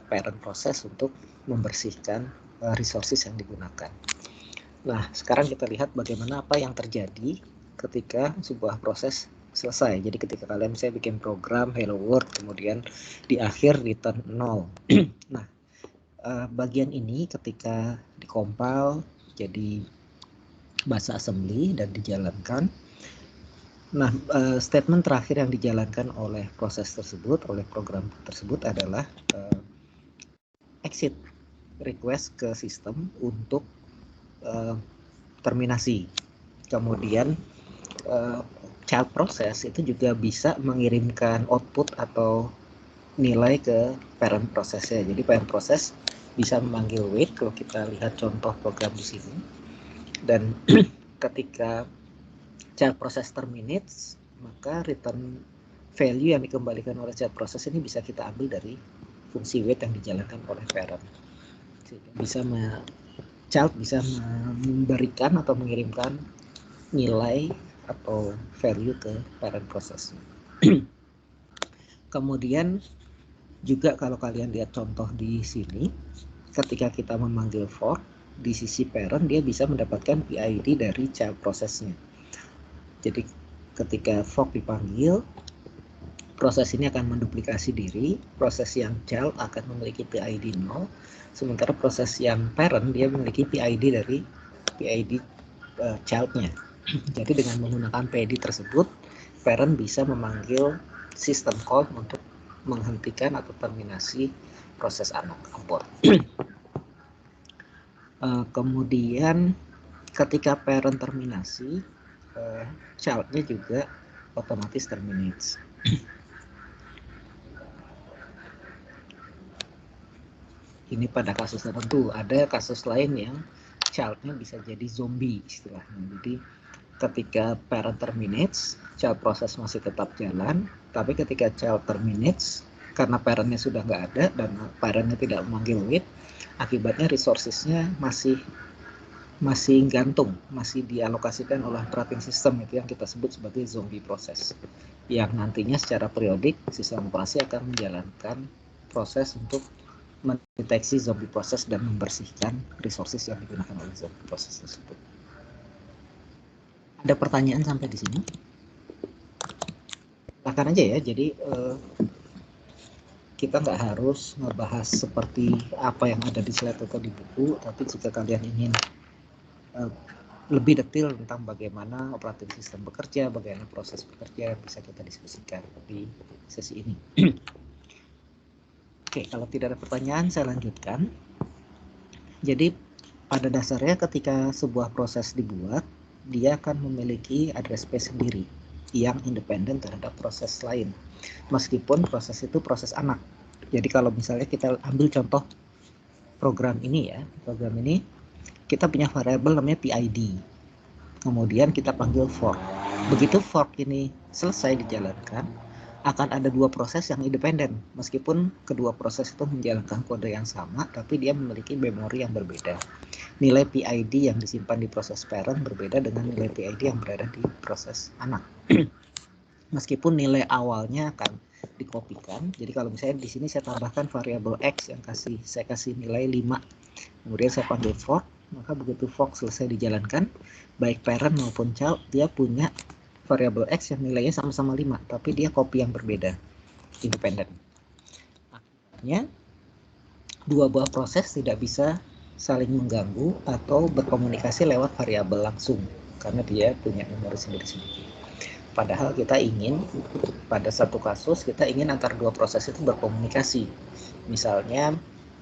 parent proses untuk membersihkan resources yang digunakan. Nah, sekarang kita lihat bagaimana apa yang terjadi ketika sebuah proses selesai. Jadi ketika kalian misalnya bikin program hello world, kemudian di akhir return 0. Nah, bagian ini ketika dikompil jadi bahasa assembly dan dijalankan. Nah, statement terakhir yang dijalankan oleh proses tersebut, oleh program tersebut adalah exit request ke sistem untuk terminasi. Kemudian child process itu juga bisa mengirimkan output atau nilai ke parent prosesnya. Jadi parent proses bisa memanggil wait kalau kita lihat contoh program di sini. Dan ketika child process terminates, maka return value yang dikembalikan oleh child process ini bisa kita ambil dari fungsi wait yang dijalankan oleh parent. Child bisa memberikan atau mengirimkan nilai atau value ke parent process. Kemudian juga kalau kalian lihat contoh di sini, ketika kita memanggil fork, di sisi parent dia bisa mendapatkan PID dari child processnya. Jadi ketika fork dipanggil, proses ini akan menduplikasi diri, proses yang child akan memiliki PID 0, sementara proses yang parent dia memiliki PID dari PID childnya. Jadi dengan menggunakan PID tersebut, parent bisa memanggil system call untuk menghentikan atau terminasi proses anak abort. Kemudian ketika parent terminasi, childnya juga otomatis terminates. Ini pada kasus tertentu. Ada kasus lain yang childnya bisa jadi zombie istilahnya. Jadi ketika parent terminates, child proses masih tetap jalan, tapi ketika child terminates, karena parentnya sudah nggak ada dan parentnya tidak memanggil wait, akibatnya resourcesnya masih gantung, masih dialokasikan oleh operating system, itu yang kita sebut sebagai zombie proses, yang nantinya secara periodik sistem operasi akan menjalankan proses untuk mendeteksi zombie proses dan membersihkan resources yang digunakan oleh zombie proses tersebut. Ada pertanyaan sampai di sini? Silakan aja ya. Jadi kita nggak harus ngebahas seperti apa yang ada di slide atau di buku, tapi jika kalian ingin lebih detail tentang bagaimana operating system bekerja, bagaimana proses bekerja, bisa kita diskusikan di sesi ini. Oke, kalau tidak ada pertanyaan, saya lanjutkan. Jadi pada dasarnya ketika sebuah proses dibuat, dia akan memiliki address space sendiri yang independen terhadap proses lain. Meskipun proses itu proses anak. Jadi kalau misalnya kita ambil contoh program ini ya, program ini kita punya variabel namanya PID. Kemudian kita panggil fork. Begitu fork ini selesai dijalankan, akan ada dua proses yang independen. Meskipun kedua proses itu menjalankan kode yang sama, tapi dia memiliki memori yang berbeda. Nilai PID yang disimpan di proses parent berbeda dengan nilai PID yang berada di proses anak. Meskipun nilai awalnya akan dikopikan. Jadi kalau misalnya di sini saya tambahkan variabel X yang saya kasih nilai 5. Kemudian saya panggil fork, maka begitu fork selesai dijalankan, baik parent maupun child dia punya variabel X yang nilainya sama-sama 5, tapi dia copy yang berbeda, independen. Akibatnya dua buah proses tidak bisa saling mengganggu atau berkomunikasi lewat variabel langsung karena dia punya memori sendiri-sendiri. Padahal kita ingin pada satu kasus kita ingin antar dua proses itu berkomunikasi. Misalnya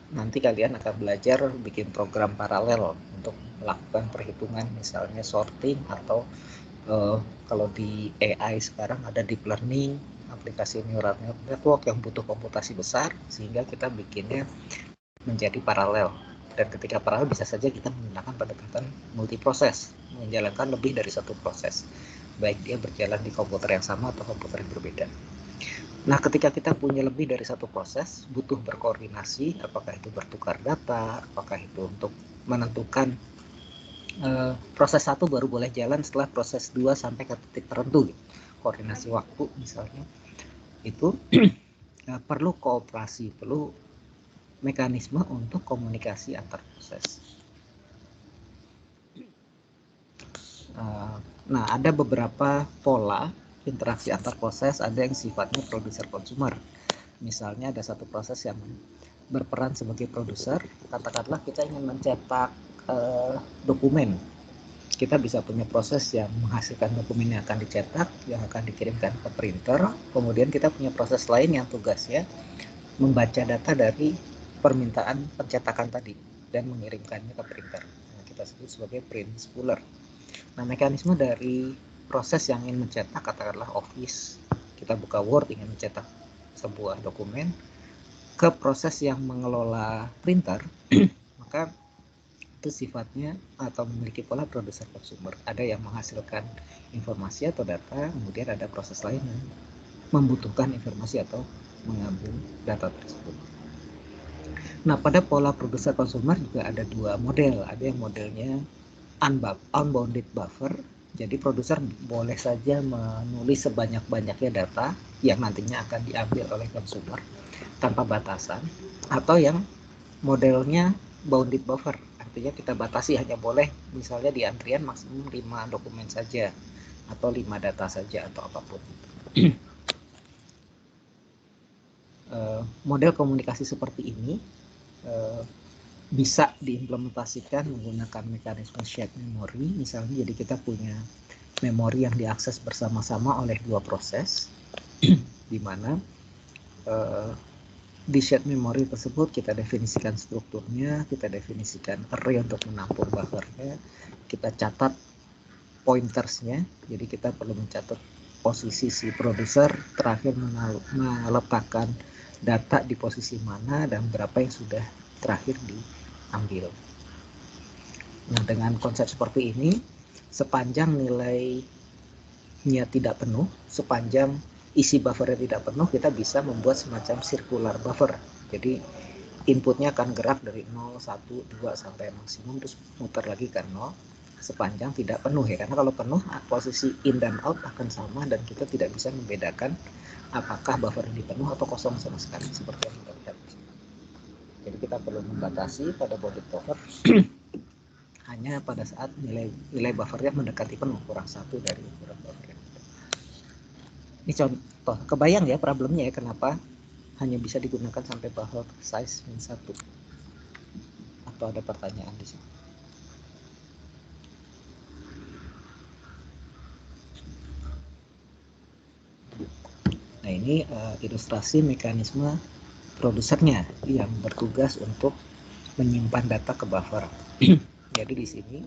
nanti kalian akan belajar bikin program paralel untuk melakukan perhitungan, misalnya sorting atau kalau di AI sekarang ada deep learning, aplikasi neural network yang butuh komputasi besar, sehingga kita bikinnya menjadi paralel. Dan ketika paralel bisa saja kita menggunakan pendekatan multiproses, menjalankan lebih dari satu proses, baik dia berjalan di komputer yang sama atau komputer yang berbeda. Nah, ketika kita punya lebih dari satu proses, butuh berkoordinasi, apakah itu bertukar data, apakah itu untuk menentukan proses 1 baru boleh jalan setelah proses 2 sampai ke titik tertentu, gitu. Koordinasi waktu misalnya, itu perlu kooperasi, perlu mekanisme untuk komunikasi antar proses. Nah, ada beberapa pola interaksi antar proses, ada yang sifatnya produser konsumer. Misalnya ada satu proses yang berperan sebagai produser, katakanlah kita ingin mencetak dokumen. Kita bisa punya proses yang menghasilkan dokumen yang akan dicetak, yang akan dikirimkan ke printer. Kemudian kita punya proses lain yang tugasnya membaca data dari permintaan pencetakan tadi dan mengirimkannya ke printer. Nah, kita sebut sebagai print spooler. Nah, mekanisme dari proses yang ingin mencetak, katakanlah Office, kita buka Word ingin mencetak sebuah dokumen, ke proses yang mengelola printer, maka itu sifatnya atau memiliki pola produser konsumer. Ada yang menghasilkan informasi atau data, kemudian ada proses lain yang membutuhkan informasi atau mengambil data tersebut. Nah, pada pola produser konsumer juga ada dua model. Ada yang modelnya unbounded buffer. Jadi produser boleh saja menulis sebanyak-banyaknya data yang nantinya akan diambil oleh konsumer tanpa batasan, atau yang modelnya bounded buffer. Artinya kita batasi hanya boleh misalnya di antrian maksimum 5 dokumen saja atau 5 data saja atau apapun. Model komunikasi seperti ini bisa diimplementasikan menggunakan mekanisme shared memory. Misalnya jadi kita punya memori yang diakses bersama-sama oleh dua proses, di mana di shared memory tersebut kita definisikan strukturnya, kita definisikan array untuk menampung buffernya, kita catat pointersnya. Jadi kita perlu mencatat posisi si produser, terakhir meletakkan data di posisi mana dan berapa yang sudah terakhir diambil. Nah, dengan konsep seperti ini, sepanjang nilainya tidak penuh, sepanjang isi buffernya tidak penuh, kita bisa membuat semacam circular buffer. Jadi inputnya akan gerak dari 0, 1, 2 sampai maksimum, terus muter lagi ke 0 sepanjang tidak penuh ya. Karena kalau penuh, posisi in dan out akan sama dan kita tidak bisa membedakan apakah buffer ini penuh atau kosong sama sekali, seperti yang kita lihat. Jadi kita perlu membatasi pada bounded buffer hanya pada saat nilai buffernya mendekati penuh, kurang satu dari ukuran buffer. Ini contoh, kebayang ya problemnya ya, kenapa hanya bisa digunakan sampai buffer size -1. Atau ada pertanyaan di sini? Nah, ini ilustrasi mekanisme produsernya yang bertugas untuk menyimpan data ke buffer. Jadi di sini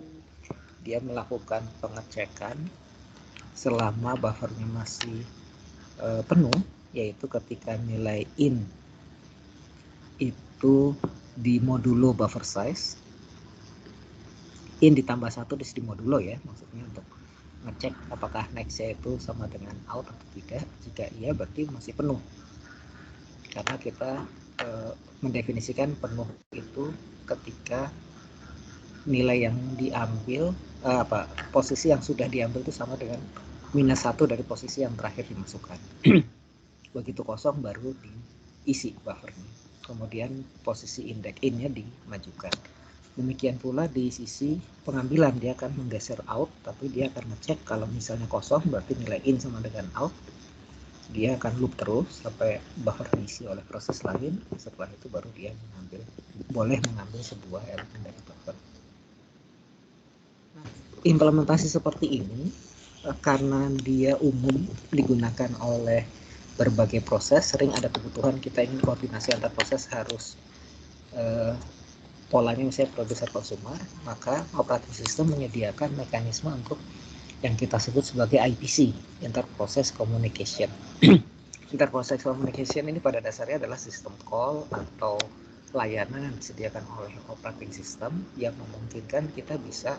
dia melakukan pengecekan selama buffernya masih penuh, yaitu ketika nilai in itu di modulo buffer size, in ditambah 1 di modulo ya, maksudnya untuk ngecek apakah nextnya itu sama dengan out atau tidak. Jika iya berarti masih penuh, karena kita mendefinisikan penuh itu ketika nilai yang diambil posisi yang sudah diambil itu sama dengan -1 dari posisi yang terakhir dimasukkan. Begitu kosong baru diisi buffernya, kemudian posisi index in-nya dimajukan. Demikian pula di sisi pengambilan, dia akan menggeser out, tapi dia akan ngecek kalau misalnya kosong berarti nilai in sama dengan out. Dia akan loop terus sampai buffer diisi oleh proses lain. Setelah itu baru dia boleh mengambil sebuah elemen dari buffer. Implementasi seperti ini karena dia umum digunakan oleh berbagai proses, sering ada kebutuhan kita ingin koordinasi antar proses harus polanya misalnya produser konsumer, maka operating system menyediakan mekanisme untuk yang kita sebut sebagai IPC, Inter-Process Communication. Inter-Process Communication ini pada dasarnya adalah sistem call atau layanan yang disediakan oleh operating system yang memungkinkan kita bisa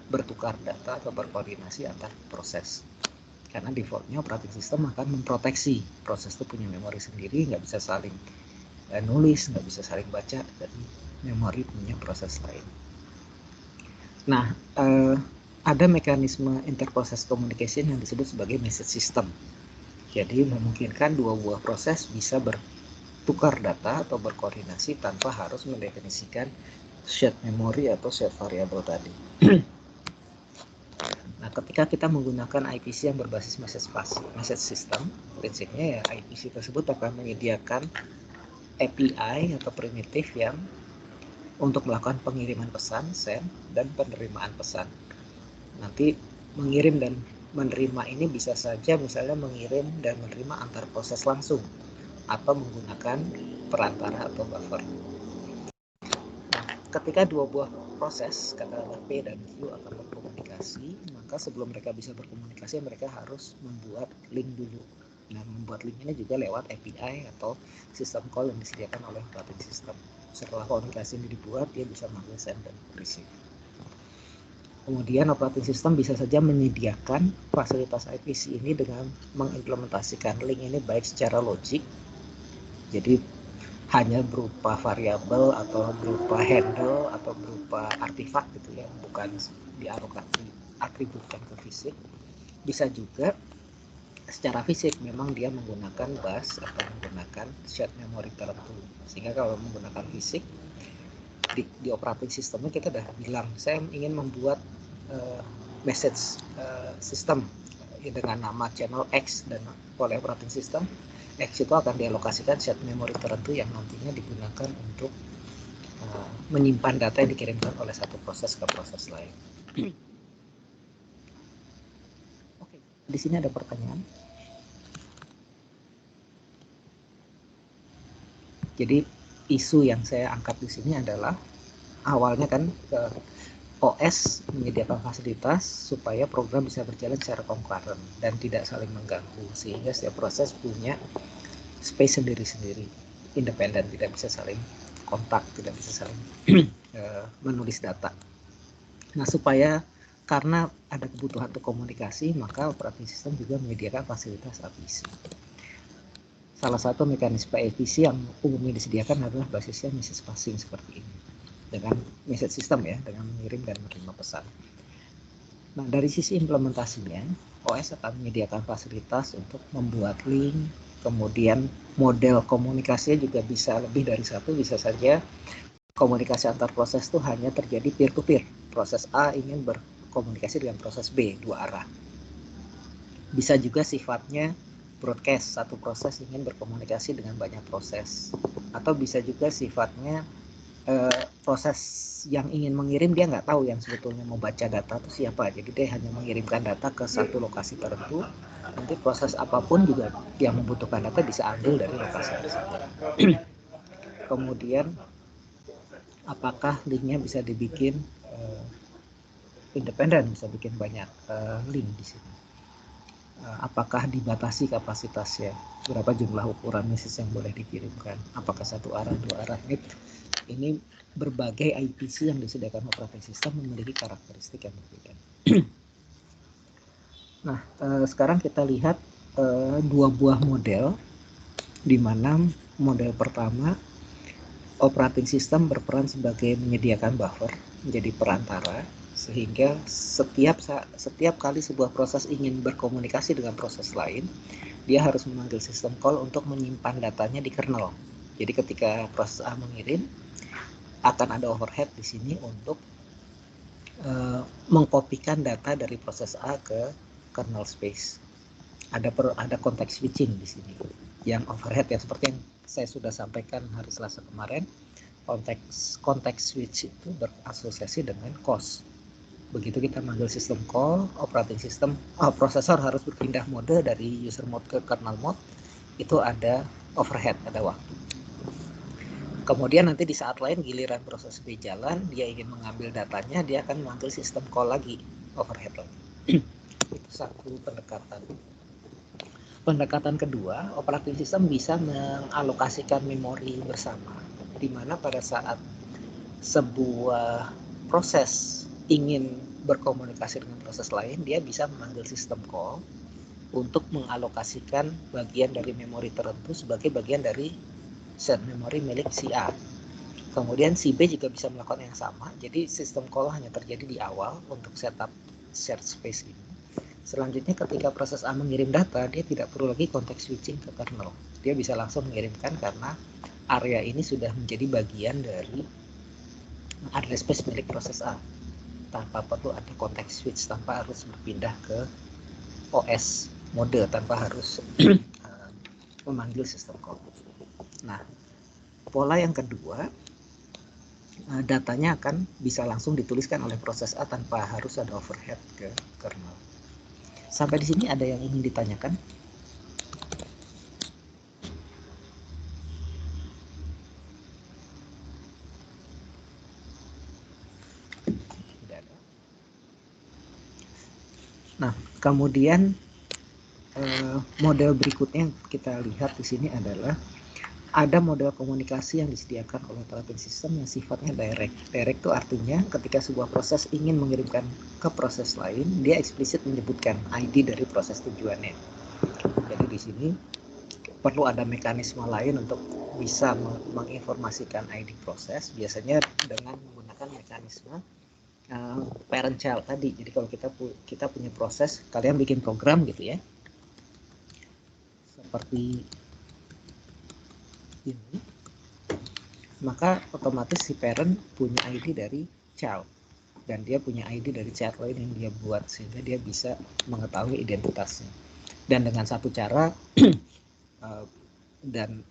bertukar data atau berkoordinasi antar proses. Karena defaultnya operating system akan memproteksi proses itu punya memori sendiri, nggak bisa saling nulis, nggak bisa saling baca dari memori punya proses lain. Nah, ada mekanisme interprocess communication yang disebut sebagai message system. Jadi memungkinkan dua buah proses bisa bertukar data atau berkoordinasi tanpa harus mendefinisikan shared memory atau shared variable tadi. Nah, ketika kita menggunakan IPC yang berbasis message system, prinsipnya ya IPC tersebut akan menyediakan API atau primitif yang untuk melakukan pengiriman pesan, send, dan penerimaan pesan. Nanti mengirim dan menerima ini bisa saja misalnya mengirim dan menerima antar proses langsung atau menggunakan perantara atau buffer. Nah, ketika dua buah proses, katakanlah P dan Q akan berkomunikasi, maka sebelum mereka bisa berkomunikasi, mereka harus membuat link dulu. Nah, membuat link ini juga lewat API atau sistem call yang disediakan oleh operating system. Setelah komunikasi ini dibuat, dia bisa mengambil send dan receive. Kemudian operating system bisa saja menyediakan fasilitas IPC ini dengan mengimplementasikan link ini baik secara logik, jadi hanya berupa variabel atau berupa handle atau berupa artifak gitu ya, bukan dialokasi atributkan ke fisik. Bisa juga secara fisik memang dia menggunakan bus atau menggunakan shared memory tertentu, sehingga kalau menggunakan fisik di operating systemnya kita udah bilang saya ingin membuat message system dengan nama channel X, dan oleh operating system X itu akan dialokasikan shared memory tertentu yang nantinya digunakan untuk menyimpan data yang dikirimkan oleh satu proses ke proses lain. Oke, di sini ada pertanyaan. Jadi isu yang saya angkat di sini adalah awalnya kan OS menyediakan fasilitas supaya program bisa berjalan secara concurrent dan tidak saling mengganggu, sehingga setiap proses punya space sendiri-sendiri, independen, tidak bisa saling kontak, tidak bisa saling menulis data. Nah, supaya karena ada kebutuhan untuk komunikasi, maka operating system juga menyediakan fasilitas APC. Salah satu mekanisme APC yang umumnya disediakan adalah basisnya message passing seperti ini, dengan message system ya, dengan mengirim dan menerima pesan. Nah, dari sisi implementasinya, OS akan menyediakan fasilitas untuk membuat link, kemudian model komunikasinya juga bisa lebih dari satu, bisa saja komunikasi antar proses itu hanya terjadi peer-to-peer. Proses A ingin berkomunikasi dengan proses B, dua arah. Bisa juga sifatnya broadcast, satu proses ingin berkomunikasi dengan banyak proses. Atau bisa juga sifatnya proses yang ingin mengirim dia nggak tahu yang sebetulnya mau baca data itu siapa, jadi dia hanya mengirimkan data ke satu lokasi tertentu. Nanti proses apapun juga yang membutuhkan data bisa ambil dari lokasi tersebut. Kemudian apakah linknya bisa dibikin independen, bisa bikin banyak link di sini. Apakah dibatasi kapasitasnya, berapa jumlah ukuran message yang boleh dikirimkan, apakah satu arah, dua arah. Ini berbagai IPC yang disediakan operating system memiliki karakteristik yang berbeda. Nah, sekarang kita lihat dua buah model, di mana model pertama operating system berperan sebagai menyediakan buffer, menjadi perantara, sehingga setiap kali sebuah proses ingin berkomunikasi dengan proses lain, dia harus memanggil sistem call untuk menyimpan datanya di kernel. Jadi ketika proses A mengirim, akan ada overhead di sini untuk mengkopikan data dari proses A ke kernel space. Ada konteks switching di sini. Yang overhead ya seperti yang saya sudah sampaikan hari Selasa kemarin, konteks switch itu berasosiasi dengan cost. Begitu kita manggil sistem call, operating system, prosesor harus berpindah mode dari user mode ke kernel mode, itu ada overhead, ada waktu. Kemudian nanti di saat lain giliran proses B jalan, dia ingin mengambil datanya, dia akan memanggil sistem call lagi, overhead lagi. Itu satu pendekatan. Pendekatan kedua, operating system bisa mengalokasikan memori bersama, di mana pada saat sebuah proses ingin berkomunikasi dengan proses lain, dia bisa memanggil sistem call untuk mengalokasikan bagian dari memori tertentu sebagai bagian dari shared memory milik si A. Kemudian si B juga bisa melakukan yang sama. Jadi sistem call hanya terjadi di awal untuk setup shared space ini. Selanjutnya ketika proses A mengirim data, dia tidak perlu lagi context switching ke kernel. Dia bisa langsung mengirimkan karena area ini sudah menjadi bagian dari address space milik proses A. Tanpa perlu ada context switch, tanpa harus berpindah ke OS mode, tanpa harus memanggil system call. Nah, pola yang kedua, datanya akan bisa langsung dituliskan oleh proses A tanpa harus ada overhead ke kernel. Sampai di sini ada yang ingin ditanyakan? Tidak ada. Nah, kemudian model berikutnya yang kita lihat di sini adalah ada model komunikasi yang disediakan oleh operating system yang sifatnya direct. Direct itu artinya ketika sebuah proses ingin mengirimkan ke proses lain, dia eksplisit menyebutkan ID dari proses tujuannya. Jadi di sini perlu ada mekanisme lain untuk bisa menginformasikan ID proses, biasanya dengan menggunakan mekanisme parent child tadi. Jadi kalau kita punya proses, kalian bikin program gitu ya, seperti ini, maka otomatis si parent punya ID dari child dan dia punya ID dari child lain yang dia buat, sehingga dia bisa mengetahui identitasnya. Dan dengan satu cara dan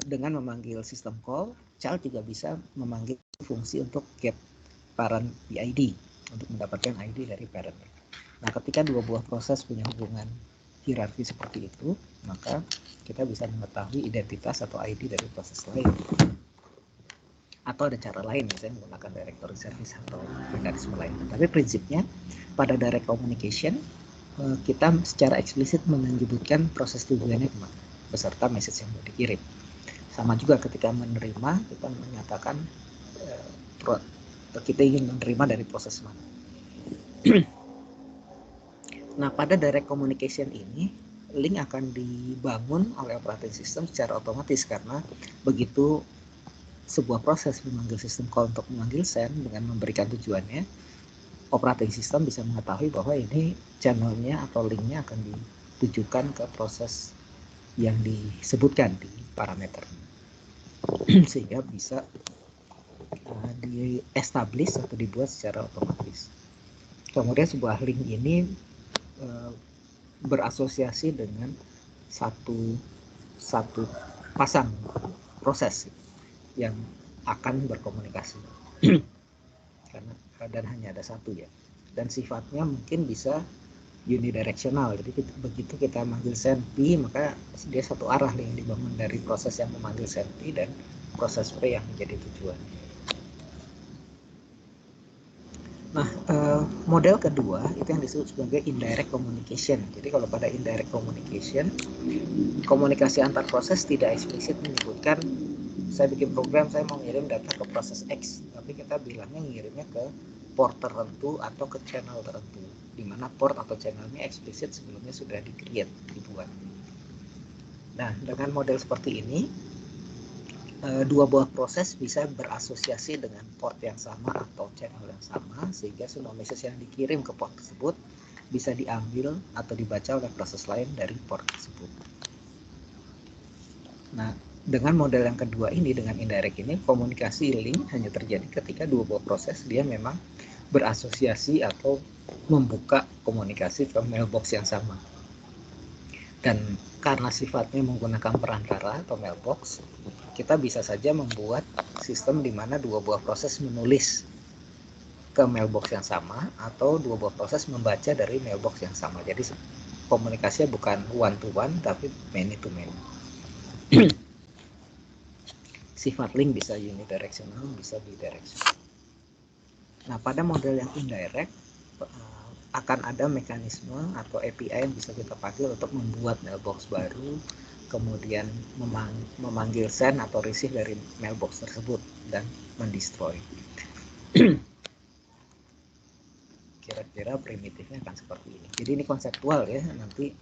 dengan memanggil system call, child juga bisa memanggil fungsi untuk get parent PID untuk mendapatkan ID dari parent. Nah, ketika dua buah proses punya hubungan hierarki seperti itu, maka kita bisa mengetahui identitas atau ID dari proses lain. Atau ada cara lain, misalnya menggunakan directory service atau mekanisme lain. Tapi prinsipnya pada direct communication kita secara eksplisit menyebutkan proses tujuannya kemana beserta message yang mau dikirim. Sama juga ketika menerima, kita menyatakan kita ingin menerima dari proses mana. Nah, pada direct communication ini, link akan dibangun oleh operating system secara otomatis karena begitu sebuah proses memanggil system call untuk memanggil send dengan memberikan tujuannya, operating system bisa mengetahui bahwa ini channelnya atau linknya akan ditujukan ke proses yang disebutkan di parameternya. Sehingga bisa di-establish atau dibuat secara otomatis. Kemudian sebuah link ini berasosiasi dengan satu pasang proses yang akan berkomunikasi karena dan hanya ada satu ya, dan sifatnya mungkin bisa unidirectional. Jadi begitu kita manggil send P, maka dia satu arah yang dibangun dari proses yang memanggil send P dan proses P yang menjadi tujuan. Nah, model kedua itu yang disebut sebagai indirect communication. Jadi kalau pada indirect communication, komunikasi antar proses tidak eksplisit menyebutkan saya bikin program, saya mau ngirim data ke proses X, tapi kita bilangnya ngirimnya ke port tertentu atau ke channel tertentu, di mana port atau channelnya eksplisit sebelumnya sudah di-create, dibuat. Nah, dengan model seperti ini, dua buah proses bisa berasosiasi dengan port yang sama atau channel yang sama, sehingga semua message yang dikirim ke port tersebut bisa diambil atau dibaca oleh proses lain dari port tersebut. Nah, dengan model yang kedua ini, dengan indirect ini, komunikasi link hanya terjadi ketika dua buah proses dia memang berasosiasi atau membuka komunikasi ke mailbox yang sama. Dan karena sifatnya menggunakan perantara atau mailbox, kita bisa saja membuat sistem di mana dua buah proses menulis ke mailbox yang sama atau dua buah proses membaca dari mailbox yang sama. Jadi komunikasinya bukan one to one tapi many to many. Sifat link bisa unidirectional, bisa bidirectional. Nah, pada model yang indirect akan ada mekanisme atau API yang bisa kita pakai untuk membuat mailbox baru, kemudian memanggil send atau receive dari mailbox tersebut dan mendestroy. Kira-kira primitifnya akan seperti ini. Jadi ini konseptual ya, nanti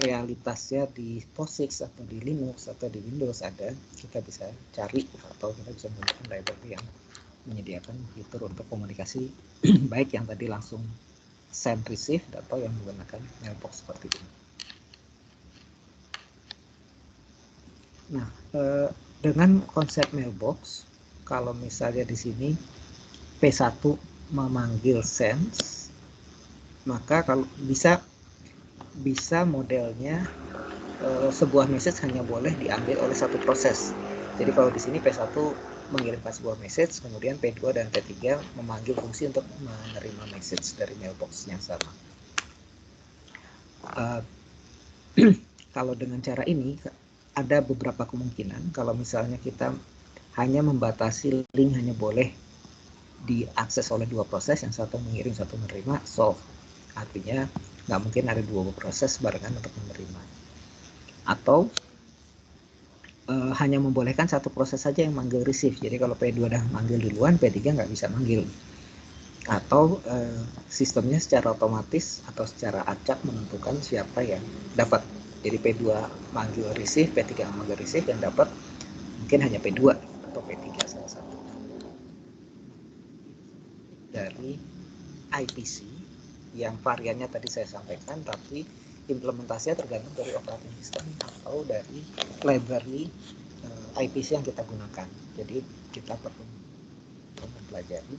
realitasnya di POSIX atau di Linux atau di Windows ada, kita bisa cari atau kita bisa menggunakan library yang menyediakan fitur untuk komunikasi baik yang tadi langsung send receive atau yang menggunakan mailbox seperti ini. Nah, dengan konsep mailbox, kalau misalnya di sini P1 memanggil sends, maka kalau bisa modelnya sebuah message hanya boleh diambil oleh satu proses. Jadi kalau di sini P1 mengirimkan sebuah message, kemudian P2 dan P3 memanggil fungsi untuk menerima message dari mailbox yang sama. Kalau dengan cara ini ada beberapa kemungkinan. Kalau misalnya kita hanya membatasi link hanya boleh diakses oleh dua proses, yang satu mengirim satu menerima, solve. Artinya nggak mungkin ada dua proses barengan untuk menerima. Atau hanya membolehkan satu proses saja yang manggil receive. Jadi kalau P2 dah manggil duluan, P3 nggak bisa manggil. Atau sistemnya secara otomatis atau secara acak menentukan siapa yang dapat. Jadi P2 manggil receive, P3 manggil receive, yang dapat mungkin hanya P2 atau P3 salah satu. Dari IPC yang variannya tadi saya sampaikan, tapi implementasinya tergantung dari operating system atau dari library IPC yang kita gunakan. Jadi kita perlu mempelajari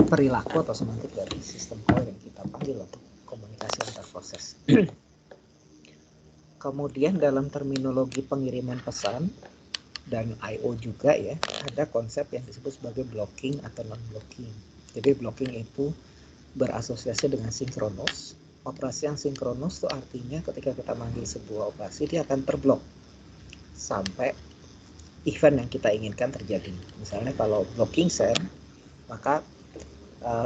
perilaku atau semantik dari sistem call yang kita panggil untuk komunikasi antar proses. Kemudian dalam terminologi pengiriman pesan dan I/O juga ya, ada konsep yang disebut sebagai blocking atau non-blocking. Jadi blocking itu berasosiasi dengan sinkronus. Operasi yang sinkronus itu artinya ketika kita manggil sebuah operasi, dia akan terblok sampai event yang kita inginkan terjadi. Misalnya kalau blocking send, maka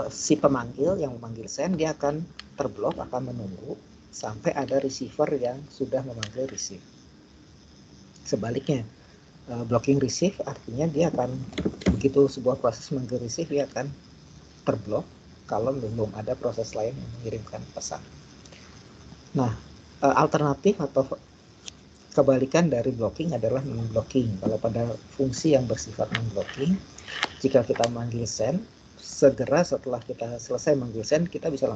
si pemanggil yang memanggil send, dia akan terblok, akan menunggu sampai ada receiver yang sudah memanggil receive. Sebaliknya, blocking receive artinya dia akan, begitu sebuah proses manggil receive, dia akan terblok kalau belum ada proses lain yang mengirimkan pesan. Nah, alternatif atau kebalikan dari blocking adalah non-blocking. Kalau pada fungsi yang bersifat non-blocking, jika kita manggil send, segera setelah kita selesai manggil send, kita bisa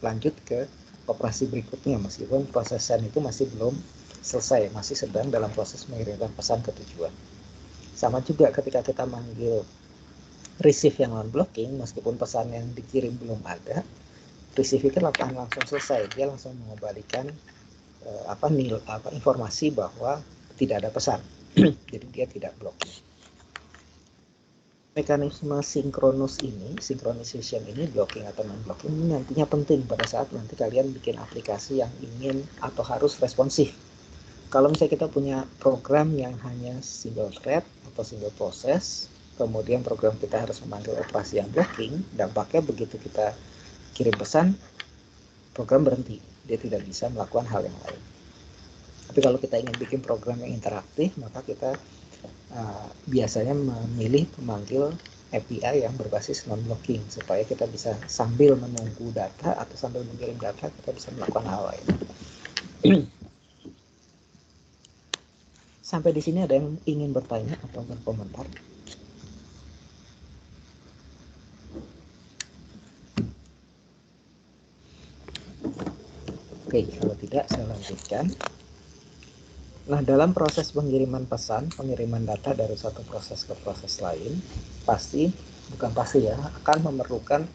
lanjut ke operasi berikutnya, meskipun proses send itu masih belum selesai, masih sedang dalam proses mengirimkan pesan ke tujuan. Sama juga ketika kita manggil receive yang non-blocking, meskipun pesan yang dikirim belum ada, receive itu akan langsung selesai, dia langsung mengembalikan informasi bahwa tidak ada pesan. Jadi dia tidak blocking. Mekanisme sinkronus ini, synchronization ini, blocking atau non-blocking, ini nantinya penting pada saat nanti kalian bikin aplikasi yang ingin atau harus responsif. Kalau misalnya kita punya program yang hanya single thread atau single process, kemudian program kita harus memanggil operasi yang blocking, dampaknya begitu kita kirim pesan, program berhenti, dia tidak bisa melakukan hal yang lain. Tapi kalau kita ingin bikin program yang interaktif, maka kita biasanya memilih pemanggil API yang berbasis non-blocking, supaya kita bisa sambil menunggu data atau sambil mengirim data, kita bisa melakukan hal lain. Sampai di sini ada yang ingin bertanya atau berkomentar? Oke, kalau tidak saya lanjutkan. Nah, dalam proses pengiriman pesan, pengiriman data dari satu proses ke proses lain, akan memerlukan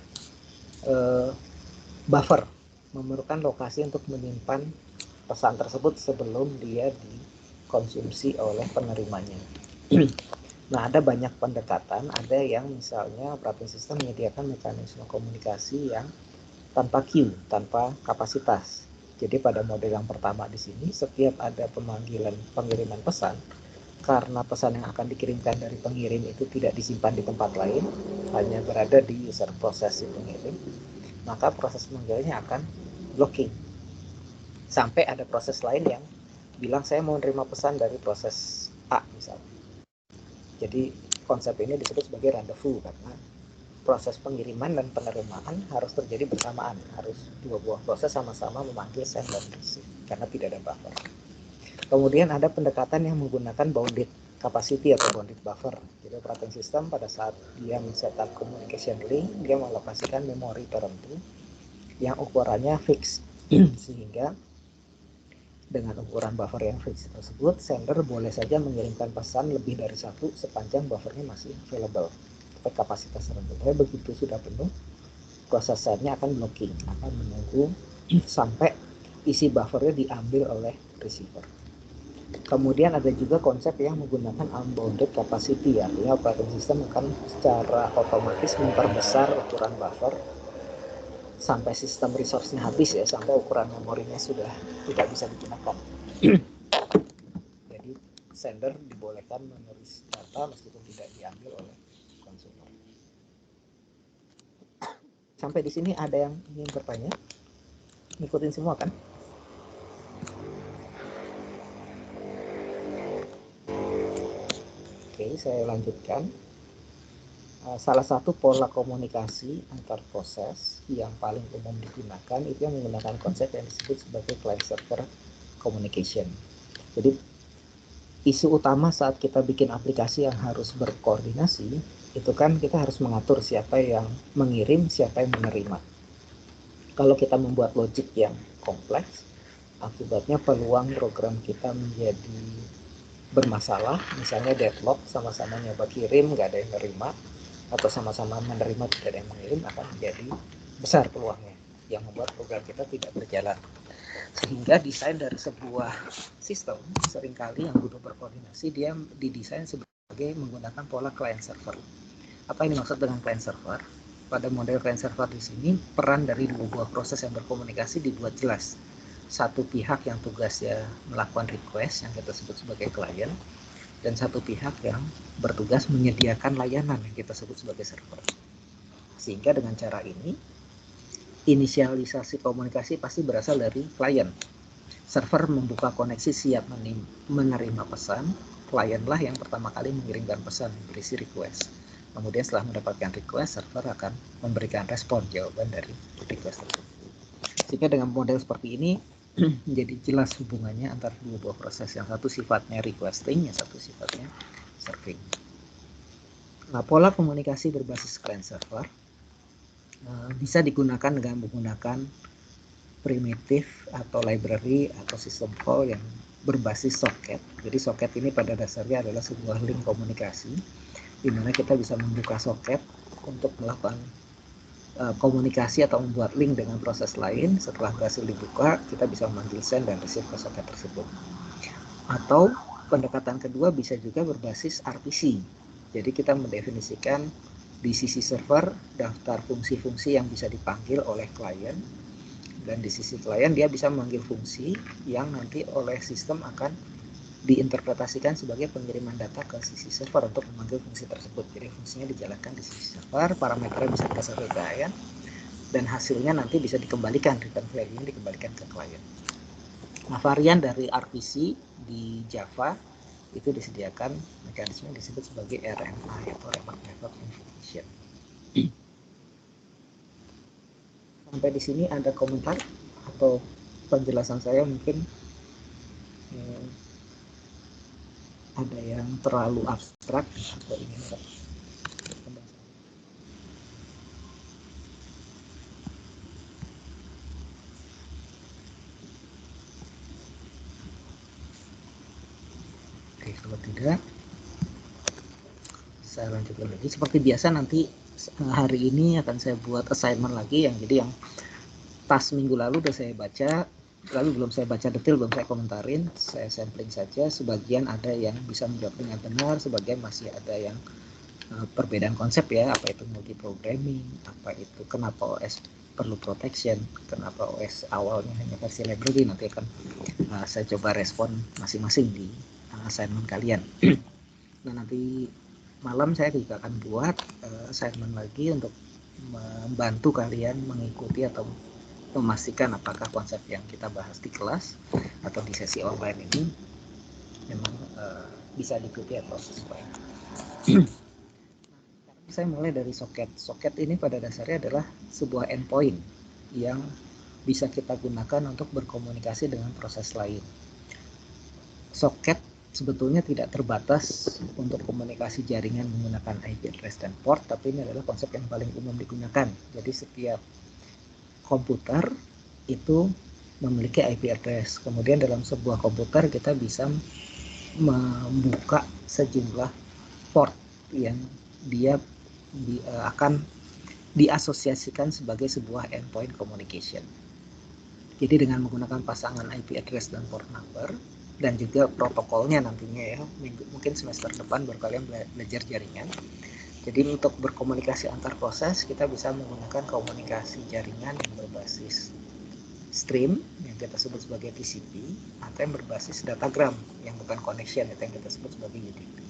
buffer, memerlukan lokasi untuk menyimpan pesan tersebut sebelum dia dikonsumsi oleh penerimanya. Nah, ada banyak pendekatan, ada yang misalnya operating system menyediakan mekanisme komunikasi yang tanpa queue, tanpa kapasitas. Jadi pada model yang pertama di sini, setiap ada pengiriman pesan, karena pesan yang akan dikirimkan dari pengirim itu tidak disimpan di tempat lain, hanya berada di user proses si pengirim, maka proses pengirimnya akan blocking. Sampai ada proses lain yang bilang saya mau menerima pesan dari proses A misalnya. Jadi konsep ini disebut sebagai rendezvous, karena proses pengiriman dan penerimaan harus terjadi bersamaan, harus dua buah proses sama-sama memanggil send dan receive karena tidak ada buffer. Kemudian ada pendekatan yang menggunakan bounded. capacity atau bounded buffer. Jadi operating system pada saat dia men-setup communication link, dia mengalokasikan memori tertentu yang ukurannya fix sehingga dengan ukuran buffer yang fix tersebut, sender boleh saja mengirimkan pesan lebih dari satu sepanjang buffernya masih available sampai kapasitas tertentu. Tapi begitu sudah penuh, prosesornya akan blocking, akan menunggu sampai isi buffernya diambil oleh receiver. Kemudian ada juga konsep yang menggunakan unbounded capacity, artinya operating system akan secara otomatis memperbesar ukuran buffer sampai sistem resource-nya habis ya, sampai ukuran memorinya sudah tidak bisa digunakan. Jadi sender dibolehkan menulis data meskipun tidak diambil oleh konsumer. Sampai di sini ada yang ingin bertanya? Ngikutin semua kan? Oke, saya lanjutkan. Salah satu pola komunikasi antar proses yang paling umum digunakan itu yang menggunakan konsep yang disebut sebagai client-server communication. Jadi isu utama saat kita bikin aplikasi yang harus berkoordinasi itu kan kita harus mengatur siapa yang mengirim, siapa yang menerima. Kalau kita membuat logik yang kompleks, akibatnya peluang program kita menjadi bermasalah, misalnya deadlock, sama-sama nyoba kirim nggak ada yang menerima, atau sama-sama menerima tidak ada yang mengirim, akan menjadi besar peluangnya yang membuat program kita tidak berjalan. Sehingga desain dari sebuah sistem seringkali yang butuh berkoordinasi dia didesain sebagai menggunakan pola client server. Apa yang dimaksud dengan client server? Pada model client server di sini peran dari dua buah proses yang berkomunikasi dibuat jelas. Satu pihak yang tugasnya melakukan request yang kita sebut sebagai client, dan satu pihak yang bertugas menyediakan layanan yang kita sebut sebagai server. Sehingga dengan cara ini, inisialisasi komunikasi pasti berasal dari klien. Server membuka koneksi siap menerima pesan, klienlah yang pertama kali mengirimkan pesan berisi request. Kemudian setelah mendapatkan request, server akan memberikan respon jawaban dari request tersebut. Sehingga dengan model seperti ini, jadi jelas hubungannya antara dua buah proses, yang satu sifatnya requesting, yang satu sifatnya serving. Nah, pola komunikasi berbasis client server bisa digunakan dengan menggunakan primitif atau library atau sistem call yang berbasis socket. Jadi socket ini pada dasarnya adalah sebuah link komunikasi di mana kita bisa membuka socket untuk melakukan komunikasi atau membuat link dengan proses lain. Setelah berhasil dibuka, kita bisa memanggil send dan receive ke soket tersebut. Atau pendekatan kedua bisa juga berbasis RPC. Jadi kita mendefinisikan di sisi server daftar fungsi-fungsi yang bisa dipanggil oleh klien, dan di sisi klien dia bisa memanggil fungsi yang nanti oleh sistem akan diinterpretasikan sebagai pengiriman data ke sisi server untuk memanggil fungsi tersebut. Jadi fungsinya dijalankan di sisi server, parameternya bisa dikasih ke klien, dan hasilnya nanti bisa dikembalikan, return value-nya dikembalikan ke klien. Nah, varian dari RPC di Java itu disediakan mekanisme yang disebut sebagai RMI atau Remote Network Invitation. Sampai di sini ada komentar atau penjelasan saya mungkin ada yang terlalu abstrak atau ingin Oke, kalau tidak saya lanjutkan lagi. Seperti biasa nanti hari ini akan saya buat assignment lagi yang jadi yang tas minggu lalu udah saya baca, lalu belum saya baca detail, belum saya komentarin, saya sampling saja. Sebagian ada yang bisa menjawab dengan benar, sebagian masih ada yang perbedaan konsep ya, apa itu multi programming, apa itu kenapa OS perlu protection, kenapa OS awalnya hanya versi library. Nanti akan saya coba respon masing-masing di assignment kalian. Nah, nanti malam saya juga akan buat assignment lagi untuk membantu kalian mengikuti atau memastikan apakah konsep yang kita bahas di kelas atau di sesi online ini memang bisa diikuti atau sesuai. Saya mulai dari soket. Soket ini pada dasarnya adalah sebuah endpoint yang bisa kita gunakan untuk berkomunikasi dengan proses lain. Soket sebetulnya tidak terbatas untuk komunikasi jaringan menggunakan IP address dan port, tapi ini adalah konsep yang paling umum digunakan. Jadi setiap komputer itu memiliki IP address. Kemudian dalam sebuah komputer kita bisa membuka sejumlah port yang dia akan diasosiasikan sebagai sebuah endpoint communication. Jadi dengan menggunakan pasangan IP address dan port number dan juga protokolnya nantinya ya, mungkin semester depan baru kalian belajar jaringan. Jadi untuk berkomunikasi antar proses kita bisa menggunakan komunikasi jaringan yang berbasis stream yang kita sebut sebagai TCP atau yang berbasis datagram yang bukan connection itu yang kita sebut sebagai UDP.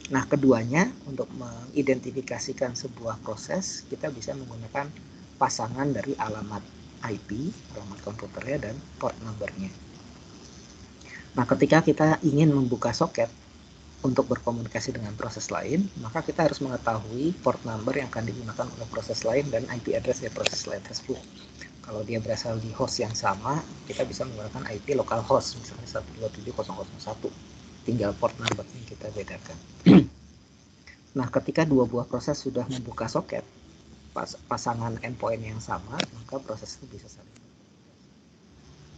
Nah, keduanya untuk mengidentifikasikan sebuah proses kita bisa menggunakan pasangan dari alamat IP, alamat komputernya dan port numbernya. Nah, ketika kita ingin membuka soket untuk berkomunikasi dengan proses lain, maka kita harus mengetahui port number yang akan digunakan oleh proses lain dan IP address dari proses lain tersebut. Kalau dia berasal di host yang sama, kita bisa menggunakan IP localhost, misalnya 127.0.1. Tinggal port number yang kita bedakan. Nah, ketika dua buah proses sudah membuka soket, pasangan endpoint yang sama, maka proses itu bisa saling.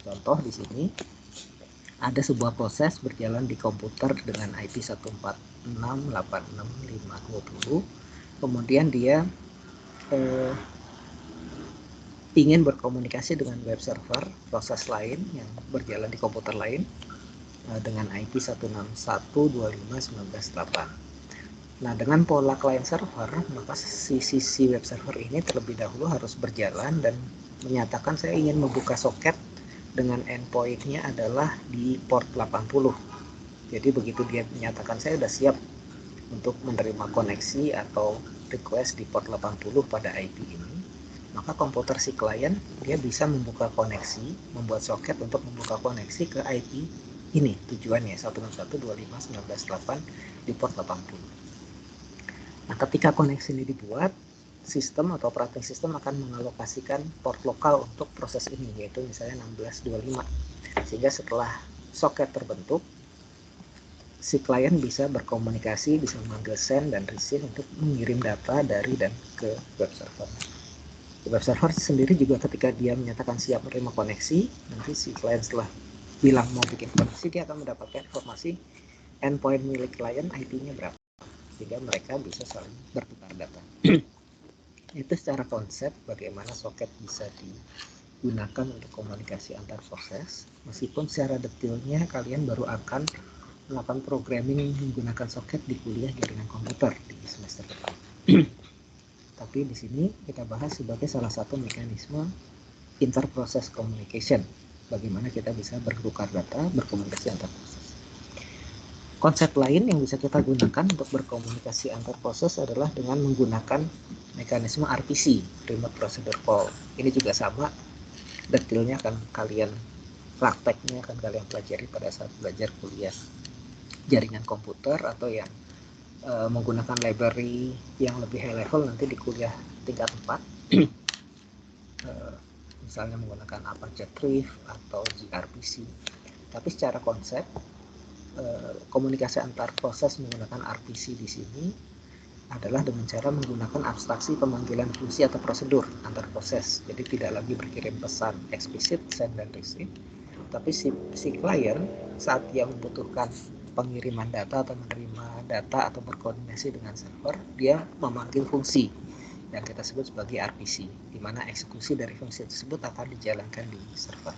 Contoh di sini, ada sebuah proses berjalan di komputer dengan IP 146.86.520. Kemudian dia ingin berkomunikasi dengan web server proses lain yang berjalan di komputer lain dengan IP 161.25.19.8. Nah, dengan pola client server, maka sisi web server ini terlebih dahulu harus berjalan dan menyatakan saya ingin membuka soket dengan endpointnya adalah di port 80. Jadi begitu dia menyatakan saya sudah siap untuk menerima koneksi atau request di port 80 pada IP ini, maka komputer si klien dia bisa membuka koneksi, membuat soket untuk membuka koneksi ke IP ini, tujuannya 161.25.19.8 di port 80. Nah, ketika koneksi ini dibuat, sistem atau operating system akan mengalokasikan port lokal untuk proses ini, yaitu misalnya 1625. Sehingga setelah soket terbentuk, si klien bisa berkomunikasi, bisa memanggil send dan receive untuk mengirim data dari dan ke web server. Web server sendiri juga ketika dia menyatakan siap menerima koneksi, nanti si klien setelah bilang mau bikin koneksi, dia akan mendapatkan informasi endpoint milik klien IP-nya berapa, sehingga mereka bisa saling bertukar data. Itu secara konsep bagaimana soket bisa digunakan untuk komunikasi antar proses, meskipun secara detailnya kalian baru akan melakukan programming menggunakan soket di kuliah jaringan komputer di semester depan. Tapi di sini kita bahas sebagai salah satu mekanisme interproses communication, bagaimana kita bisa bertukar data, berkomunikasi antar proses. Konsep lain yang bisa kita gunakan untuk berkomunikasi antar proses adalah dengan menggunakan mekanisme RPC, Remote Procedure Call. Ini juga sama, detailnya akan kalian prakteknya akan kalian pelajari pada saat belajar kuliah jaringan komputer atau yang menggunakan library yang lebih high level nanti di kuliah tingkat 4. Misalnya menggunakan Apache Thrift atau gRPC. Tapi secara konsep komunikasi antar proses menggunakan RPC di sini adalah dengan cara menggunakan abstraksi pemanggilan fungsi atau prosedur antar proses. Jadi tidak lagi berkirim pesan eksplisit send dan receive, tapi si klien saat dia membutuhkan pengiriman data atau menerima data atau berkoordinasi dengan server, dia memanggil fungsi yang kita sebut sebagai RPC, di mana eksekusi dari fungsi tersebut akan dijalankan di server.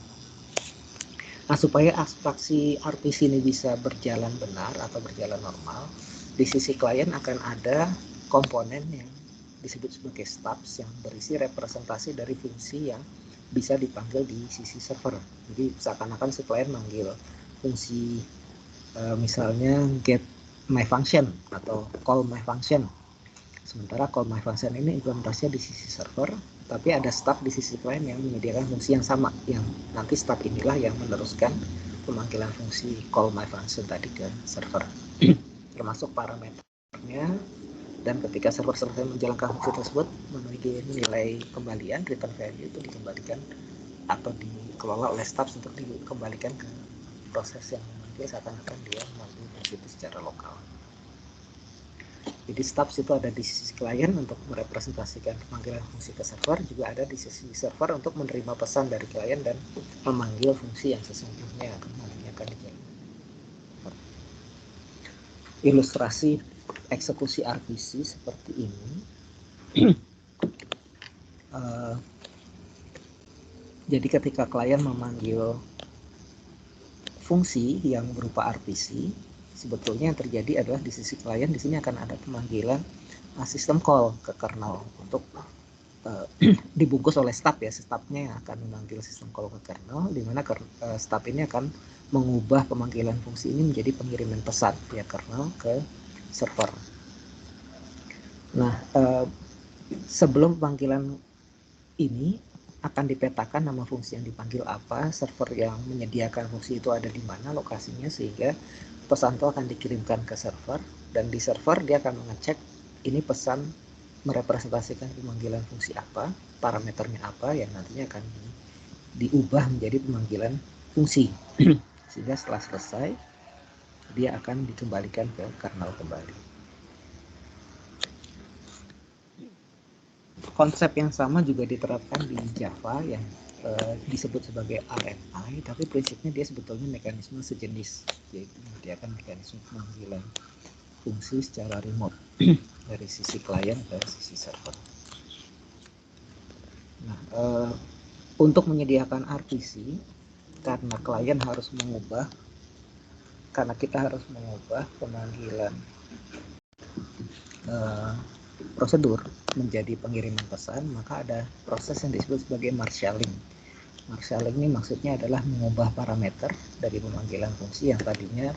Nah, supaya abstraksi RPC ini bisa berjalan benar atau berjalan normal, di sisi klien akan ada komponen yang disebut sebagai stubs yang berisi representasi dari fungsi yang bisa dipanggil di sisi server. Jadi seakan-akan si klien manggil fungsi misalnya get my function atau call my function. Sementara call my function ini implementasinya di sisi server, tapi ada stub di sisi klien yang menyediakan fungsi yang sama, yang nanti stub inilah yang meneruskan pemanggilan fungsi call my function tadi ke server, termasuk parameternya, dan ketika server selesai menjalankan fungsi tersebut memiliki nilai kembalian, return value itu dikembalikan atau dikelola oleh stubs untuk dikembalikan ke proses yang memanggil memanggil seakan-akan dia memanggil fungsi itu secara lokal. Jadi stubs itu ada di sisi klien untuk merepresentasikan pemanggilan fungsi ke server, juga ada di sisi server untuk menerima pesan dari klien dan memanggil fungsi yang sesungguhnya akan dijalankan. Ilustrasi eksekusi RPC seperti ini. Jadi ketika klien memanggil fungsi yang berupa RPC, sebetulnya yang terjadi adalah di sisi klien di sini akan ada pemanggilan sistem call ke kernel untuk dibungkus oleh stub ya, stubnya yang akan memanggil sistem call ke kernel, di mana stub ini akan mengubah pemanggilan fungsi ini menjadi pengiriman pesan via kernel ke server. Nah, sebelum pemanggilan ini akan dipetakan nama fungsi yang dipanggil apa, server yang menyediakan fungsi itu ada di mana lokasinya, sehingga pesan itu akan dikirimkan ke server, dan di server dia akan mengecek ini pesan merepresentasikan pemanggilan fungsi apa, parameternya apa yang nantinya akan diubah menjadi pemanggilan fungsi. Sehingga setelah selesai dia akan dikembalikan ke kernel kembali. Konsep yang sama juga diterapkan di Java yang disebut sebagai RMI, tapi prinsipnya dia sebetulnya mekanisme sejenis, yaitu menyediakan mekanisme pemanggilan fungsi secara remote dari sisi klien ke sisi server. Nah, untuk menyediakan RPC, karena klien harus mengubah, karena kita harus mengubah pemanggilan prosedur menjadi pengiriman pesan, maka ada proses yang disebut sebagai marshalling. Marshalling ini maksudnya adalah mengubah parameter dari pemanggilan fungsi yang tadinya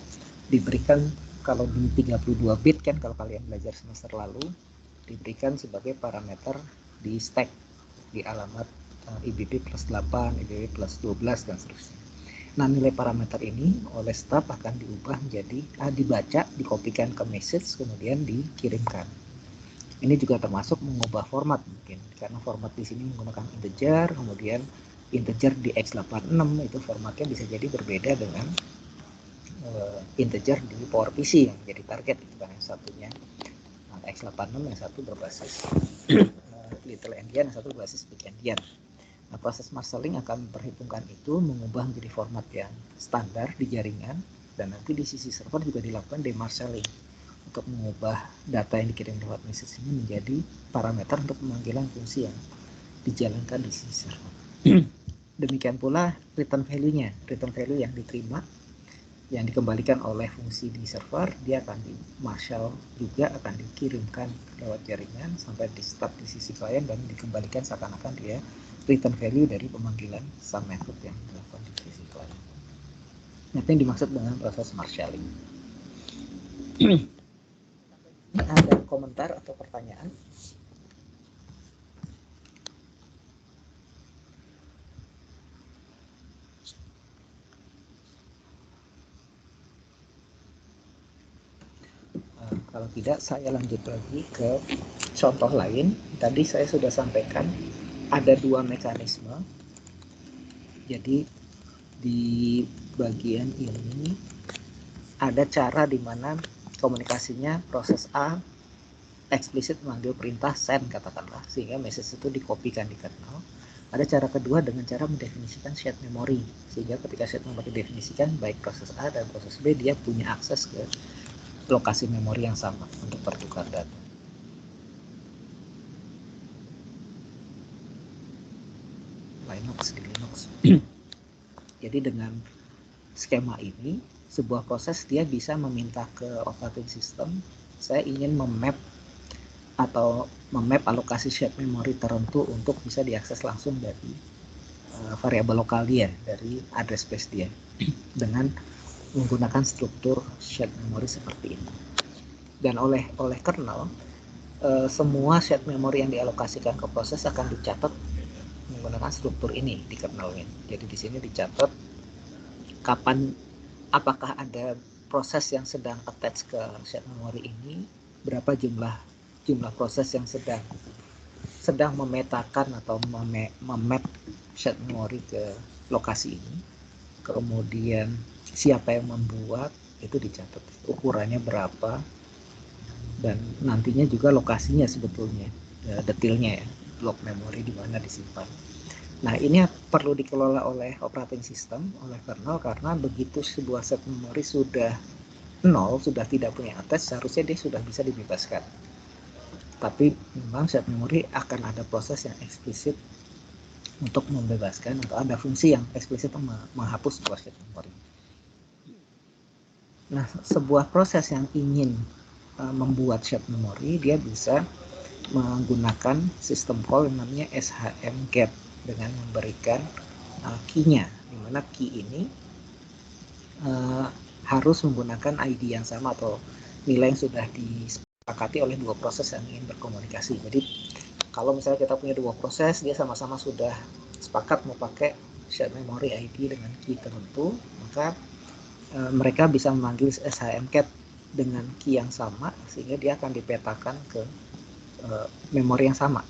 diberikan kalau di 32 bit kan, kalau kalian belajar semester lalu, diberikan sebagai parameter di stack di alamat IBP plus 8, IBP plus 12 dan seterusnya. Nah, nilai parameter ini oleh stub akan diubah menjadi dibaca, dikopikan ke message, kemudian dikirimkan. Ini juga termasuk mengubah format mungkin, karena format di sini menggunakan integer, kemudian integer di x86 itu formatnya bisa jadi berbeda dengan integer di PowerPC yang jadi target, itu kan yang satunya x86, yang satu berbasis little endian, yang satu berbasis big endian. Nah, proses marshalling akan memperhitungkan itu, mengubah menjadi format yang standar di jaringan, dan nanti di sisi server juga dilakukan demarshalling untuk mengubah data yang dikirim lewat message ini menjadi parameter untuk pemanggilan fungsi yang dijalankan di sisi server. Demikian pula return value-nya, return value yang diterima, yang dikembalikan oleh fungsi di server, dia akan di marshal juga, akan dikirimkan lewat jaringan sampai di start di sisi klien dan dikembalikan seakan-akan dia return value dari pemanggilan some method yang dilakukan di sisi klien. Nah, itu yang dimaksud dengan proses marshalling. Ada komentar atau pertanyaan? Kalau tidak, saya lanjut lagi ke contoh lain. Tadi saya sudah sampaikan ada dua mekanisme. Jadi di bagian ini ada cara di mana komunikasinya proses A eksplisit memanggil perintah send katakanlah, sehingga message itu dikopikan di kernel. Ada cara kedua dengan cara mendefinisikan shared memory, sehingga ketika shared memory didefinisikan, baik proses A dan proses B dia punya akses ke lokasi memori yang sama untuk bertukar data. Linux di Linux. Jadi dengan skema ini, sebuah proses dia bisa meminta ke operating system, saya ingin memap alokasi shared memory tertentu untuk bisa diakses langsung dari variabel lokal dia, dari address space dia, dengan menggunakan struktur shared memory seperti ini. Dan oleh kernel, semua shared memory yang dialokasikan ke proses akan dicatat menggunakan struktur ini di kernelnya. Jadi di sini dicatat kapan, apakah ada proses yang sedang attach ke shared memory ini, berapa jumlah proses yang sedang memetakan atau memap shared memory ke lokasi ini. Kemudian siapa yang membuat, itu dicatat ukurannya berapa, dan nantinya juga lokasinya sebetulnya, detailnya ya, blok memori di mana disimpan. Nah, ini perlu dikelola oleh operating system, oleh kernel, karena begitu sebuah set memori sudah nol, sudah tidak punya attach, seharusnya dia sudah bisa dibebaskan. Tapi memang set memori akan ada proses yang eksplisit untuk membebaskan, atau ada fungsi yang eksplisit menghapus sebuah set memori. Nah, sebuah proses yang ingin membuat set memori, dia bisa menggunakan sistem call yang namanya SHM get dengan memberikan key-nya, di mana key ini harus menggunakan ID yang sama atau nilai yang sudah disepakati oleh dua proses yang ingin berkomunikasi. Jadi kalau misalnya kita punya dua proses, dia sama-sama sudah sepakat mau pakai shared memory ID dengan key tertentu, maka mereka bisa memanggil SHM get dengan key yang sama, sehingga dia akan dipetakan ke memori yang sama.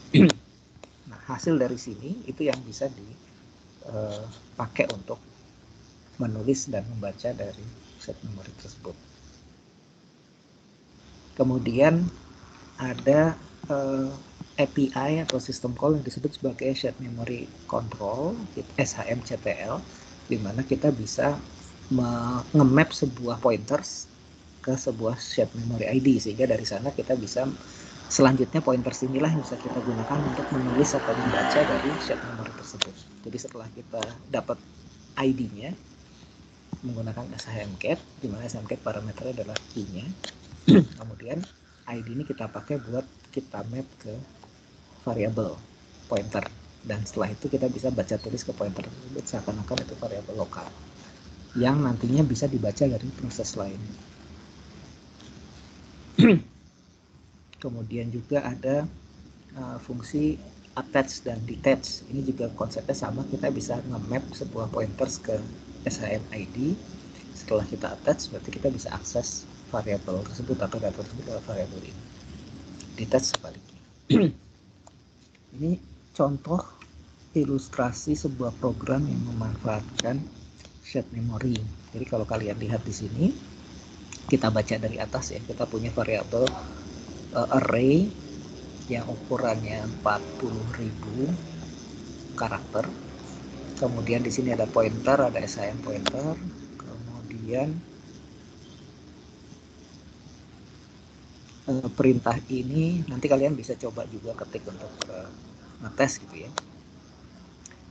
Nah, hasil dari sini itu yang bisa dipakai untuk menulis dan membaca dari set memori tersebut. Kemudian ada API atau sistem call yang disebut sebagai shared memory control, SHMCTL, di mana kita bisa nge-map sebuah pointers ke sebuah shared memory ID, sehingga dari sana kita bisa selanjutnya pointers inilah yang bisa kita gunakan untuk menulis atau membaca dari shared memory tersebut. Jadi setelah kita dapat ID-nya menggunakan SHM get, di mana SHM get parameternya adalah key-nya. Kemudian ID ini kita pakai buat kita map ke variabel pointer, dan setelah itu kita bisa baca tulis ke pointer tersebut seakan-akan itu variabel lokal yang nantinya bisa dibaca dari proses lain. Kemudian juga ada fungsi attach dan detach. Ini juga konsepnya sama, kita bisa nge-map sebuah pointers ke SHM ID. Setelah kita attach, berarti kita bisa akses variabel tersebut atau data tersebut adalah variabel ini. Detach sebaliknya. Ini contoh ilustrasi sebuah program yang memanfaatkan shared memory. Jadi kalau kalian lihat di sini, kita baca dari atas ya, kita punya variabel array yang ukurannya 40.000 karakter. Kemudian di sini ada pointer, ada SHM pointer. Kemudian perintah ini nanti kalian bisa coba juga ketik untuk ngetes gitu ya.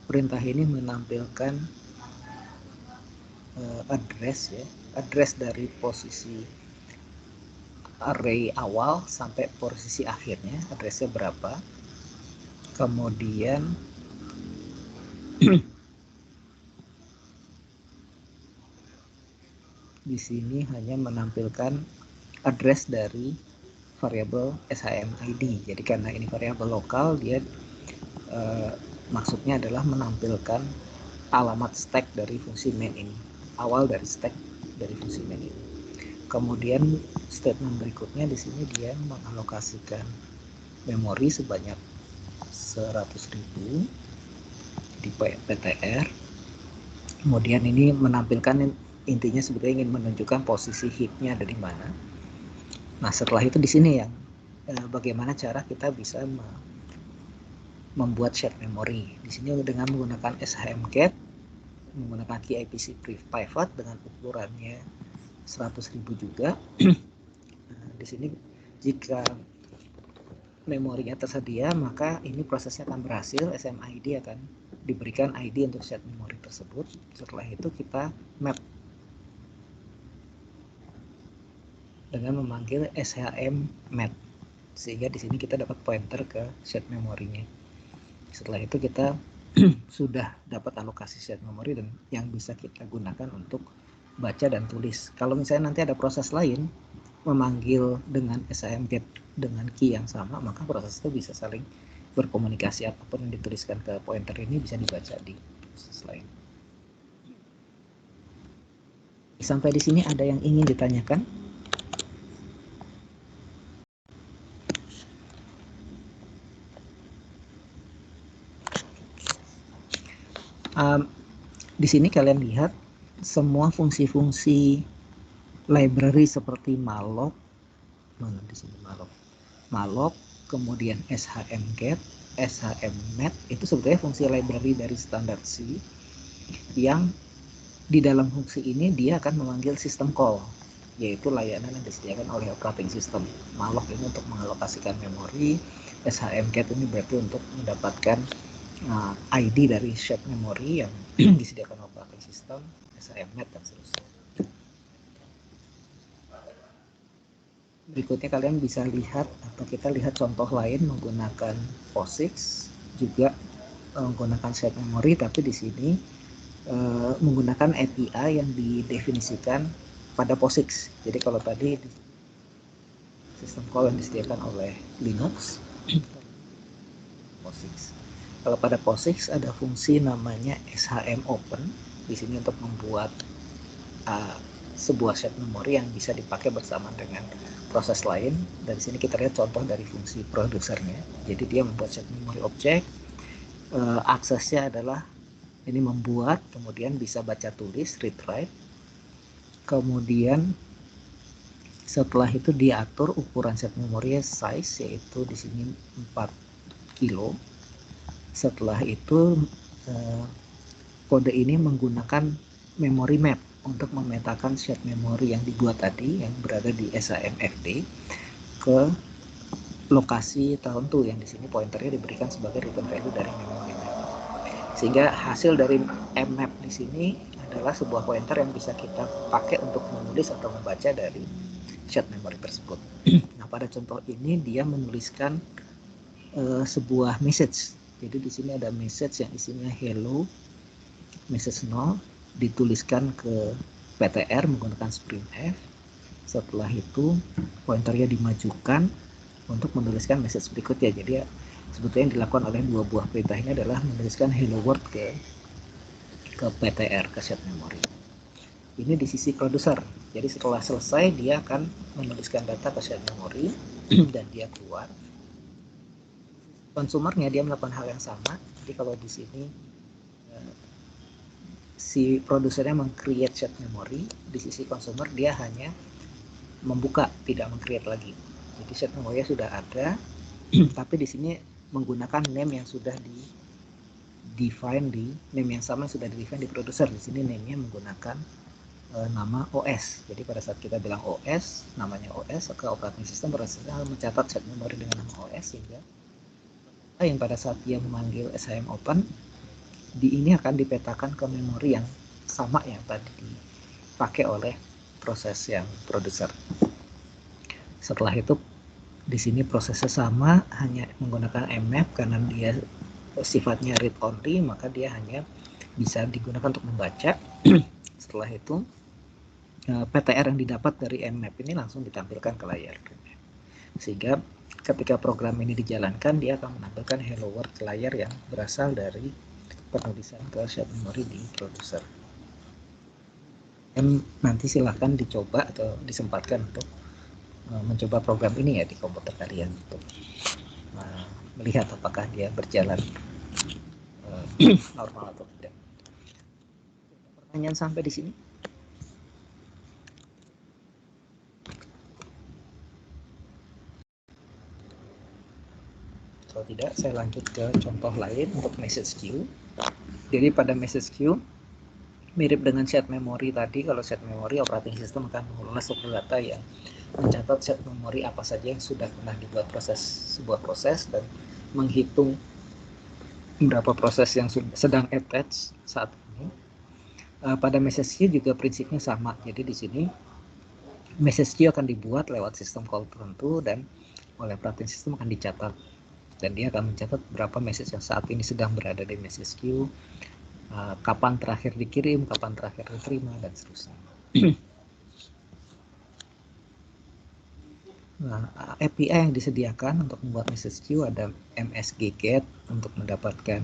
Perintah ini menampilkan address ya, address dari posisi array awal sampai posisi akhirnya, addressnya berapa. Kemudian di sini hanya menampilkan address dari variabel SHM ID. Jadi karena ini variabel lokal, dia maksudnya adalah menampilkan alamat stack dari fungsi main ini, awal dari stack dari fungsi main ini. Kemudian statement berikutnya di sini dia mengalokasikan memori sebanyak 100.000 di PTR. Kemudian ini menampilkan, intinya sebetulnya ingin menunjukkan posisi heapnya ada di mana. Nah, setelah itu di sini yang bagaimana cara kita bisa membuat shared memory. Di sini dengan menggunakan SHM get, menggunakan key IPC private dengan ukurannya 100.000 juga. Di sini jika memorinya tersedia, maka ini prosesnya akan berhasil, SMID akan diberikan ID untuk shared memory tersebut. Setelah itu kita map dengan memanggil SHM map, sehingga di sini kita dapat pointer ke shared memorinya. Setelah itu kita sudah dapat alokasi shared memory dan yang bisa kita gunakan untuk baca dan tulis. Kalau misalnya nanti ada proses lain memanggil dengan SHM get dengan key yang sama, maka proses itu bisa saling berkomunikasi, apapun yang dituliskan ke pointer ini bisa dibaca di proses lain. Sampai di sini ada yang ingin ditanyakan? Di sini kalian lihat semua fungsi-fungsi library seperti malloc, mana di sini malloc, kemudian shmget, shmnet, itu sebetulnya fungsi library dari standar C yang di dalam fungsi ini dia akan memanggil sistem call, yaitu layanan yang disediakan oleh operating system. Malloc ini untuk mengalokasikan memori, shmget ini berarti untuk mendapatkan ID dari shared memory yang disediakan operating system, shmnet dan seterusnya. Berikutnya kalian bisa lihat atau kita lihat contoh lain menggunakan POSIX, juga menggunakan shared memory, tapi di sini menggunakan API yang didefinisikan pada POSIX. Jadi kalau tadi sistem call yang disediakan oleh Linux, POSIX. Kalau pada POSIX ada fungsi namanya SHM Open di sini untuk membuat sebuah shared memory yang bisa dipakai bersama dengan proses lain. Dari sini kita lihat contoh dari fungsi produsernya. Jadi dia membuat shared memory object, aksesnya adalah ini membuat, kemudian bisa baca tulis, read write, kemudian setelah itu diatur ukuran shared memory size, yaitu di sini 4 kilo. Setelah itu kode ini menggunakan memory map untuk memetakan shared memory yang dibuat tadi yang berada di SHMFD ke lokasi tertentu yang di sini pointernya diberikan sebagai return value dari memory map. Sehingga hasil dari mmap di sini adalah sebuah pointer yang bisa kita pakai untuk menulis atau membaca dari shared memory tersebut. Nah, pada contoh ini dia menuliskan sebuah message. Jadi di sini ada message yang isinya hello, message 0, dituliskan ke PTR menggunakan sprintf. Setelah itu pointernya dimajukan untuk menuliskan message berikutnya. Jadi sebetulnya yang dilakukan oleh dua buah perintah ini adalah menuliskan hello world ke PTR, ke shared memory. Ini di sisi produser. Jadi setelah selesai dia akan menuliskan data ke shared memory dan dia keluar. Konsumernya dia melakukan hal yang sama. Jadi kalau di sini si produsernya meng-create shared memory, di sisi consumer dia hanya membuka, tidak meng-create lagi. Jadi shared memory sudah ada, tapi di sini menggunakan name yang sudah di-define di name yang sama yang sudah di-define di produser. Di sini name-nya menggunakan nama OS. Jadi pada saat kita bilang OS, namanya OS, ke operating system prosesnya mencatat shared memory dengan nama OS, sehingga yang pada saat dia memanggil SHM Open, di ini akan dipetakan ke memori yang sama yang tadi dipakai oleh proses yang produser. Setelah itu di sini prosesnya sama, hanya menggunakan mmap karena dia sifatnya read only, maka dia hanya bisa digunakan untuk membaca. Setelah itu PTR yang didapat dari mmap ini langsung ditampilkan ke layar, sehingga ketika program ini dijalankan dia akan menampilkan hello world ke layar yang berasal dari penulisan ke shared memory di produser. Dan nanti silahkan dicoba atau disempatkan untuk mencoba program ini ya di komputer kalian untuk melihat apakah dia berjalan normal atau tidak. Pertanyaan sampai di sini? Kalau tidak, saya lanjut ke contoh lain untuk message queue. Jadi pada message queue mirip dengan shared memory tadi. Kalau shared memory, operating system akan mengelola suatu data yang mencatat shared memory apa saja yang sudah pernah dibuat sebuah proses dan menghitung berapa proses yang sedang attach saat ini. Pada message queue juga prinsipnya sama. Jadi di sini message queue akan dibuat lewat sistem call tertentu dan oleh operating system akan dicatat, dan dia akan mencatat berapa message yang saat ini sedang berada di message queue, kapan terakhir dikirim, kapan terakhir diterima, dan seterusnya. Nah, API yang disediakan untuk membuat message queue ada MSG get untuk mendapatkan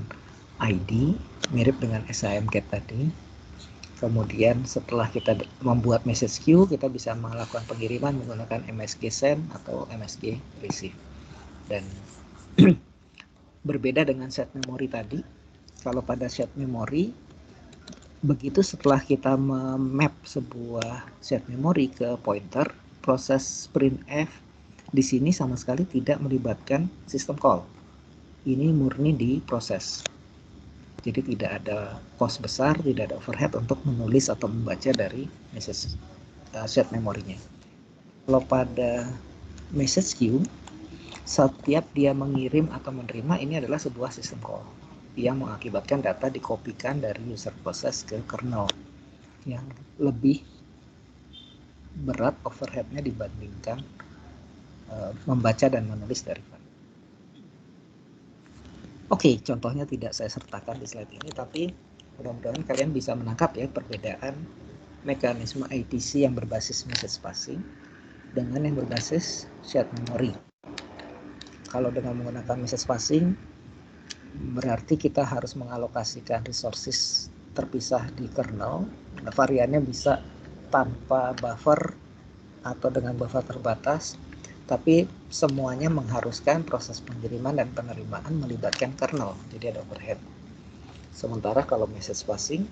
ID, mirip dengan SHM get tadi. Kemudian setelah kita membuat message queue, kita bisa melakukan pengiriman menggunakan MSG send atau MSG receive. Dan berbeda dengan shared memory tadi, kalau pada shared memory Begitu setelah kita map sebuah shared memory ke pointer, proses printf di sini sama sekali tidak melibatkan system call. Ini murni di proses. Jadi tidak ada cost besar, tidak ada overhead untuk menulis atau membaca dari message shared memorinya. Kalau pada message queue, setiap dia mengirim atau menerima ini adalah sebuah system call yang mengakibatkan data dikopikan dari user process ke kernel yang lebih berat overheadnya dibandingkan membaca dan menulis dari file. Oke, contohnya tidak saya sertakan di slide ini, tapi mudah-mudahan kalian bisa menangkap ya perbedaan mekanisme IPC yang berbasis message passing dengan yang berbasis shared memory. Kalau dengan menggunakan message passing, berarti kita harus mengalokasikan resources terpisah di kernel. Variannya bisa tanpa buffer atau dengan buffer terbatas, tapi semuanya mengharuskan proses pengiriman dan penerimaan melibatkan kernel, jadi ada overhead. Sementara kalau message passing,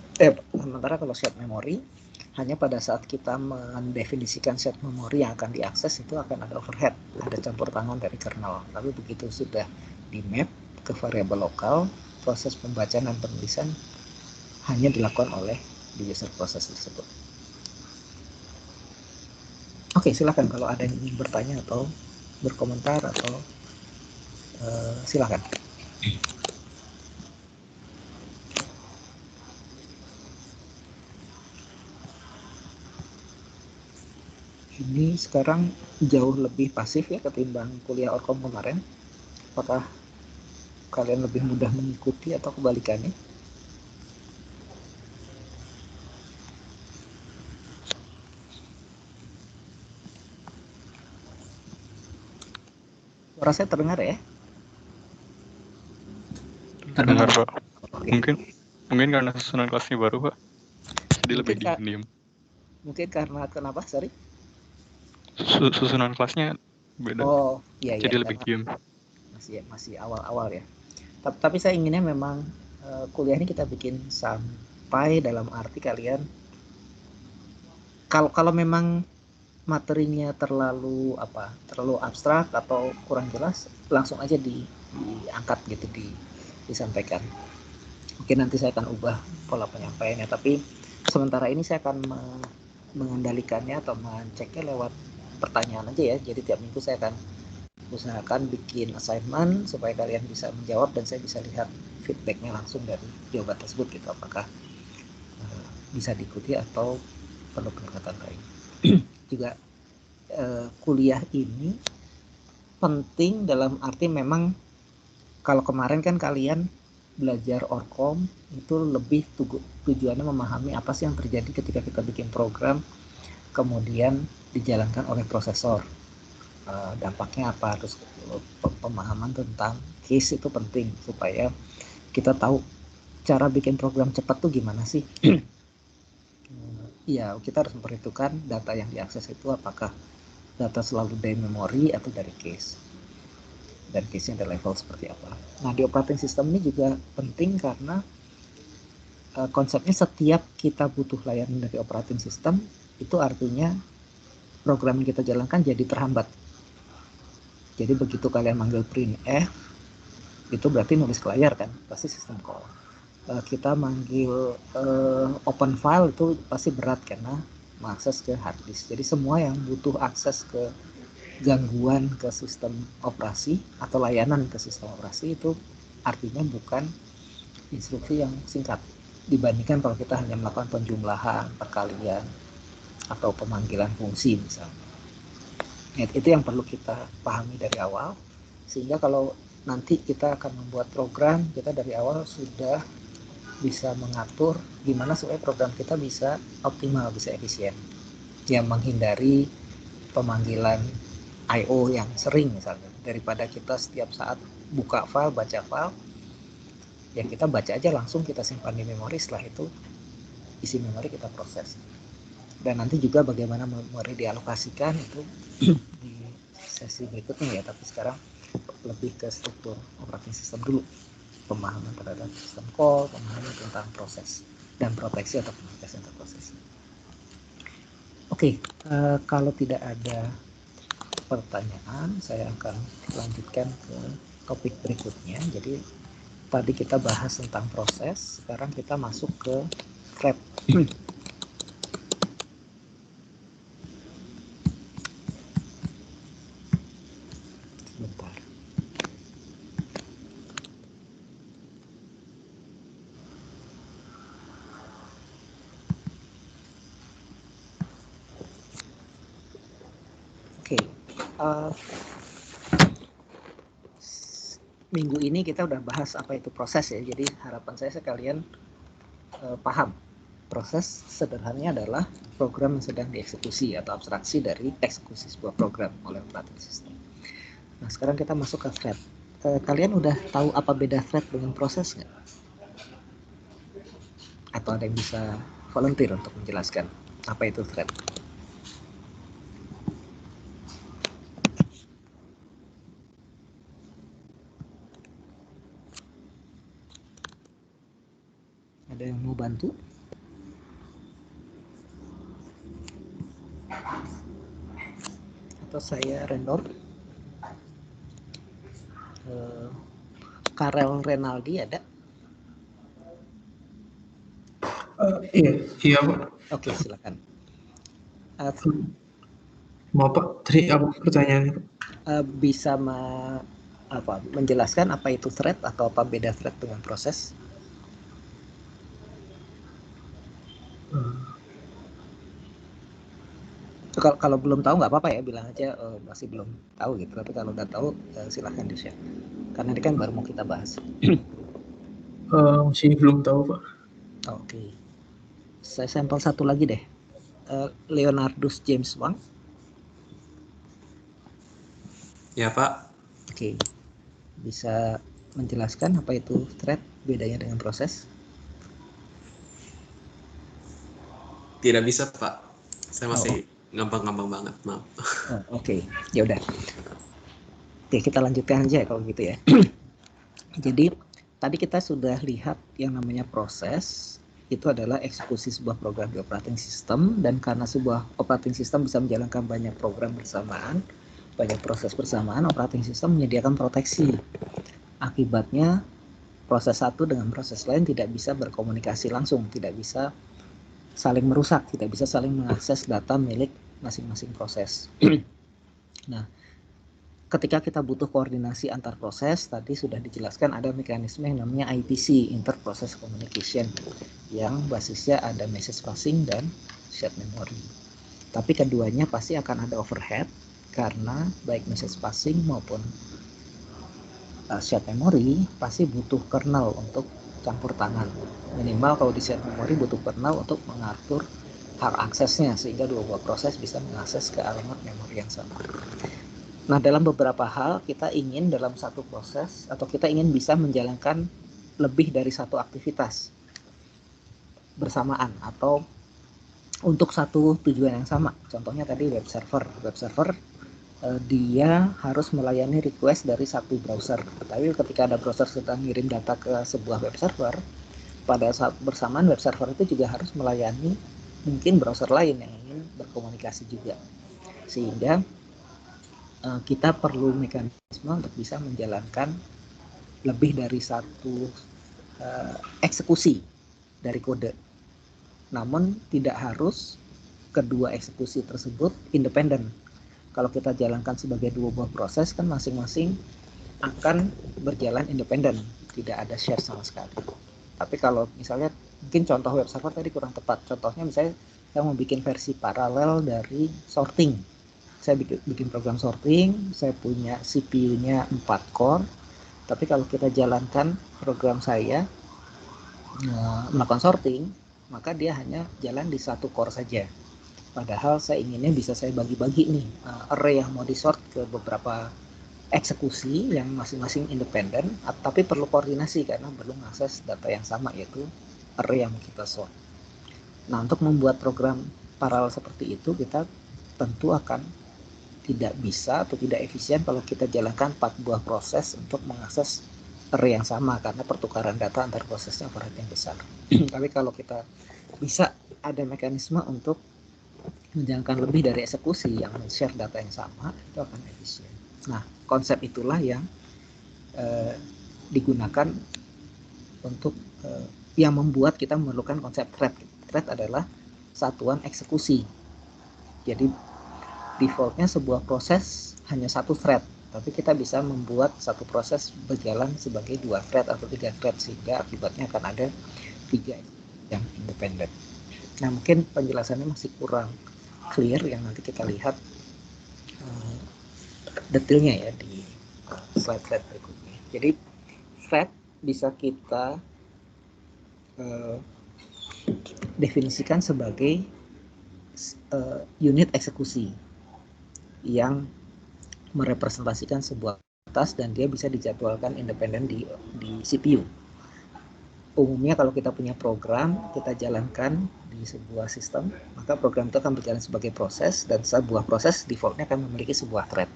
sementara kalau shared memory, hanya pada saat kita mendefinisikan shared memory yang akan diakses itu akan ada overhead, ada campur tangan dari kernel. Tapi begitu sudah di map ke variabel lokal, proses pembacaan dan penulisan hanya dilakukan oleh di user process tersebut. Oke, silakan kalau ada yang ingin bertanya atau berkomentar atau silakan. Ini sekarang jauh lebih pasif ya ketimbang kuliah Orkom kemarin. Apakah kalian lebih mudah mengikuti atau kebalikannya? Suara saya terdengar ya? Terdengar, Pak. Oke. Mungkin karena susunan kelasnya baru, Pak. Jadi lebih diam. Mungkin karena kenapa? Sorry. Susunan kelasnya beda. Oh, iya. Jadi lebih diam. Masih awal-awal ya. Tapi saya inginnya memang kuliah ini kita bikin sampai dalam arti kalian kalau memang materinya terlalu abstrak atau kurang jelas, langsung aja diangkat gitu, disampaikan. Mungkin nanti saya akan ubah pola penyampaiannya, tapi sementara ini saya akan mengendalikannya atau mengeceknya lewat pertanyaan aja ya. Jadi tiap minggu saya akan usahakan bikin assignment supaya kalian bisa menjawab dan saya bisa lihat feedbacknya langsung dari jawaban tersebut gitu, apakah bisa diikuti atau perlu pendekatan lain. Juga kuliah ini penting dalam arti memang kalau kemarin kan kalian belajar Orkom itu lebih tujuannya memahami apa sih yang terjadi ketika kita bikin program kemudian dijalankan oleh prosesor, dampaknya apa, terus pemahaman tentang case itu penting supaya kita tahu cara bikin program cepat tuh gimana sih. Ya kita harus memperhitungkan data yang diakses itu apakah data selalu dari memori atau dari case, dan case-nya ada level seperti apa. Nah di operating system ini juga penting karena konsepnya setiap kita butuh layanan dari operating system itu artinya program yang kita jalankan jadi terhambat. Jadi begitu kalian manggil printf itu berarti nulis ke layar kan, pasti system call. Kita manggil open file itu pasti berat karena mengakses ke hard disk. Jadi semua yang butuh akses ke gangguan ke sistem operasi atau layanan ke sistem operasi itu artinya bukan instruksi yang singkat dibandingkan kalau kita hanya melakukan penjumlahan, perkalian, atau pemanggilan fungsi misalnya. Itu yang perlu kita pahami dari awal, sehingga kalau nanti kita akan membuat program, kita dari awal sudah bisa mengatur gimana supaya program kita bisa optimal, bisa efisien, yang menghindari pemanggilan I/O yang sering misalnya. Daripada kita setiap saat buka file, baca file, ya kita baca aja langsung, kita simpan di memori, setelah itu isi memori kita proses. Dan nanti juga bagaimana memori dialokasikan itu di sesi berikutnya ya, tapi sekarang lebih ke struktur operating system dulu, pemahaman terhadap sistem call, pemahaman tentang proses. dan proteksi atau komunikasi antar proses. Oke, kalau tidak ada pertanyaan, saya akan lanjutkan ke topik berikutnya. Jadi tadi kita bahas tentang proses, sekarang kita masuk ke thread. Sebentar. Oke, minggu ini kita udah bahas apa itu proses ya. Jadi harapan saya sekalian paham. Proses sederhananya adalah program yang sedang dieksekusi atau abstraksi dari eksekusi sebuah program oleh operating system. Nah, sekarang kita masuk ke thread. Kalian udah tahu apa beda thread dengan proses nggak? Atau ada yang bisa volunteer untuk menjelaskan apa itu thread? Ada yang mau bantu? Atau saya random? Karel Renaldi ada? Iya Pak. Oke, silakan. Mau Pak, tadi apa pertanyaannya Pak? Bisa menjelaskan apa itu thread atau apa beda thread dengan proses? Kalau belum tahu nggak apa-apa ya, bilang aja masih belum tahu gitu. Tapi kalau udah tahu silahkan di share. Karena ini kan baru mau kita bahas. Masih belum tahu Pak. Oke. Saya sampel satu lagi deh. Leonardus James Wang. Ya Pak. Oke. Bisa menjelaskan apa itu thread, bedanya dengan proses? Tidak bisa Pak. Saya masih ngambang-ngambang banget, maaf. Oke. Ya udah. Oke, kita lanjutkan aja kalau gitu ya. Jadi tadi kita sudah lihat yang namanya proses itu adalah eksekusi sebuah program di operating system, dan karena sebuah operating system bisa menjalankan banyak program bersamaan, banyak proses bersamaan, operating system menyediakan proteksi. Akibatnya proses satu dengan proses lain tidak bisa berkomunikasi langsung, tidak bisa saling merusak, tidak bisa saling mengakses data milik masing-masing proses. Nah, ketika kita butuh koordinasi antar proses, tadi sudah dijelaskan ada mekanisme yang namanya IPC, Inter-Process Communication, yang basisnya ada message passing dan shared memory. Tapi keduanya pasti akan ada overhead, karena baik message passing maupun shared memory pasti butuh kernel untuk campur tangan. Minimal kalau di shared memory butuh kernel untuk mengatur hak aksesnya, sehingga dua buah proses bisa mengakses ke alamat memori yang sama. Nah, dalam beberapa hal kita ingin dalam satu proses atau kita ingin bisa menjalankan lebih dari satu aktivitas bersamaan atau untuk satu tujuan yang sama. Contohnya tadi web server. Web server dia harus melayani request dari satu browser. Tapi ketika ada browser sedang ngirim data ke sebuah web server, pada saat bersamaan web server itu juga harus melayani mungkin browser lain yang ingin berkomunikasi juga. Sehingga kita perlu mekanisme untuk bisa menjalankan lebih dari satu eksekusi dari kode. Namun tidak harus kedua eksekusi tersebut independen. Kalau kita jalankan sebagai dua buah proses, kan masing-masing akan berjalan independen, tidak ada share sama sekali. Tapi kalau misalnya mungkin contoh web server tadi kurang tepat. Contohnya misalnya saya mau bikin versi paralel dari sorting. Saya bikin program sorting, saya punya CPU-nya 4 core, tapi kalau kita jalankan program saya melakukan sorting, maka dia hanya jalan di satu core saja. Padahal saya inginnya bisa saya bagi-bagi nih, array yang mau disort ke beberapa eksekusi yang masing-masing independen, tapi perlu koordinasi karena perlu mengakses data yang sama, yaitu array yang mau kita sort. Nah, untuk membuat program paralel seperti itu, kita tentu akan tidak bisa atau tidak efisien kalau kita jalankan 4 buah proses untuk mengakses array yang sama karena pertukaran data antar prosesnya overhead yang besar. Tapi kalau kita bisa ada mekanisme untuk menjalankan lebih dari eksekusi yang men-share data yang sama, itu akan efisien. Nah, konsep itulah yang digunakan untuk yang membuat kita memerlukan konsep thread. Thread adalah satuan eksekusi. Jadi defaultnya sebuah proses hanya satu thread, tapi kita bisa membuat satu proses berjalan sebagai 2 thread atau 3 thread, sehingga akibatnya akan ada 3 yang independen. Nah, mungkin penjelasannya masih kurang clear, yang nanti kita lihat detailnya ya di slide-slide berikutnya. Jadi thread bisa kita definisikan sebagai unit eksekusi yang merepresentasikan sebuah task dan dia bisa dijadwalkan independen di CPU. Umumnya kalau kita punya program, kita jalankan di sebuah sistem, maka program itu akan berjalan sebagai proses, dan sebuah proses defaultnya akan memiliki sebuah thread.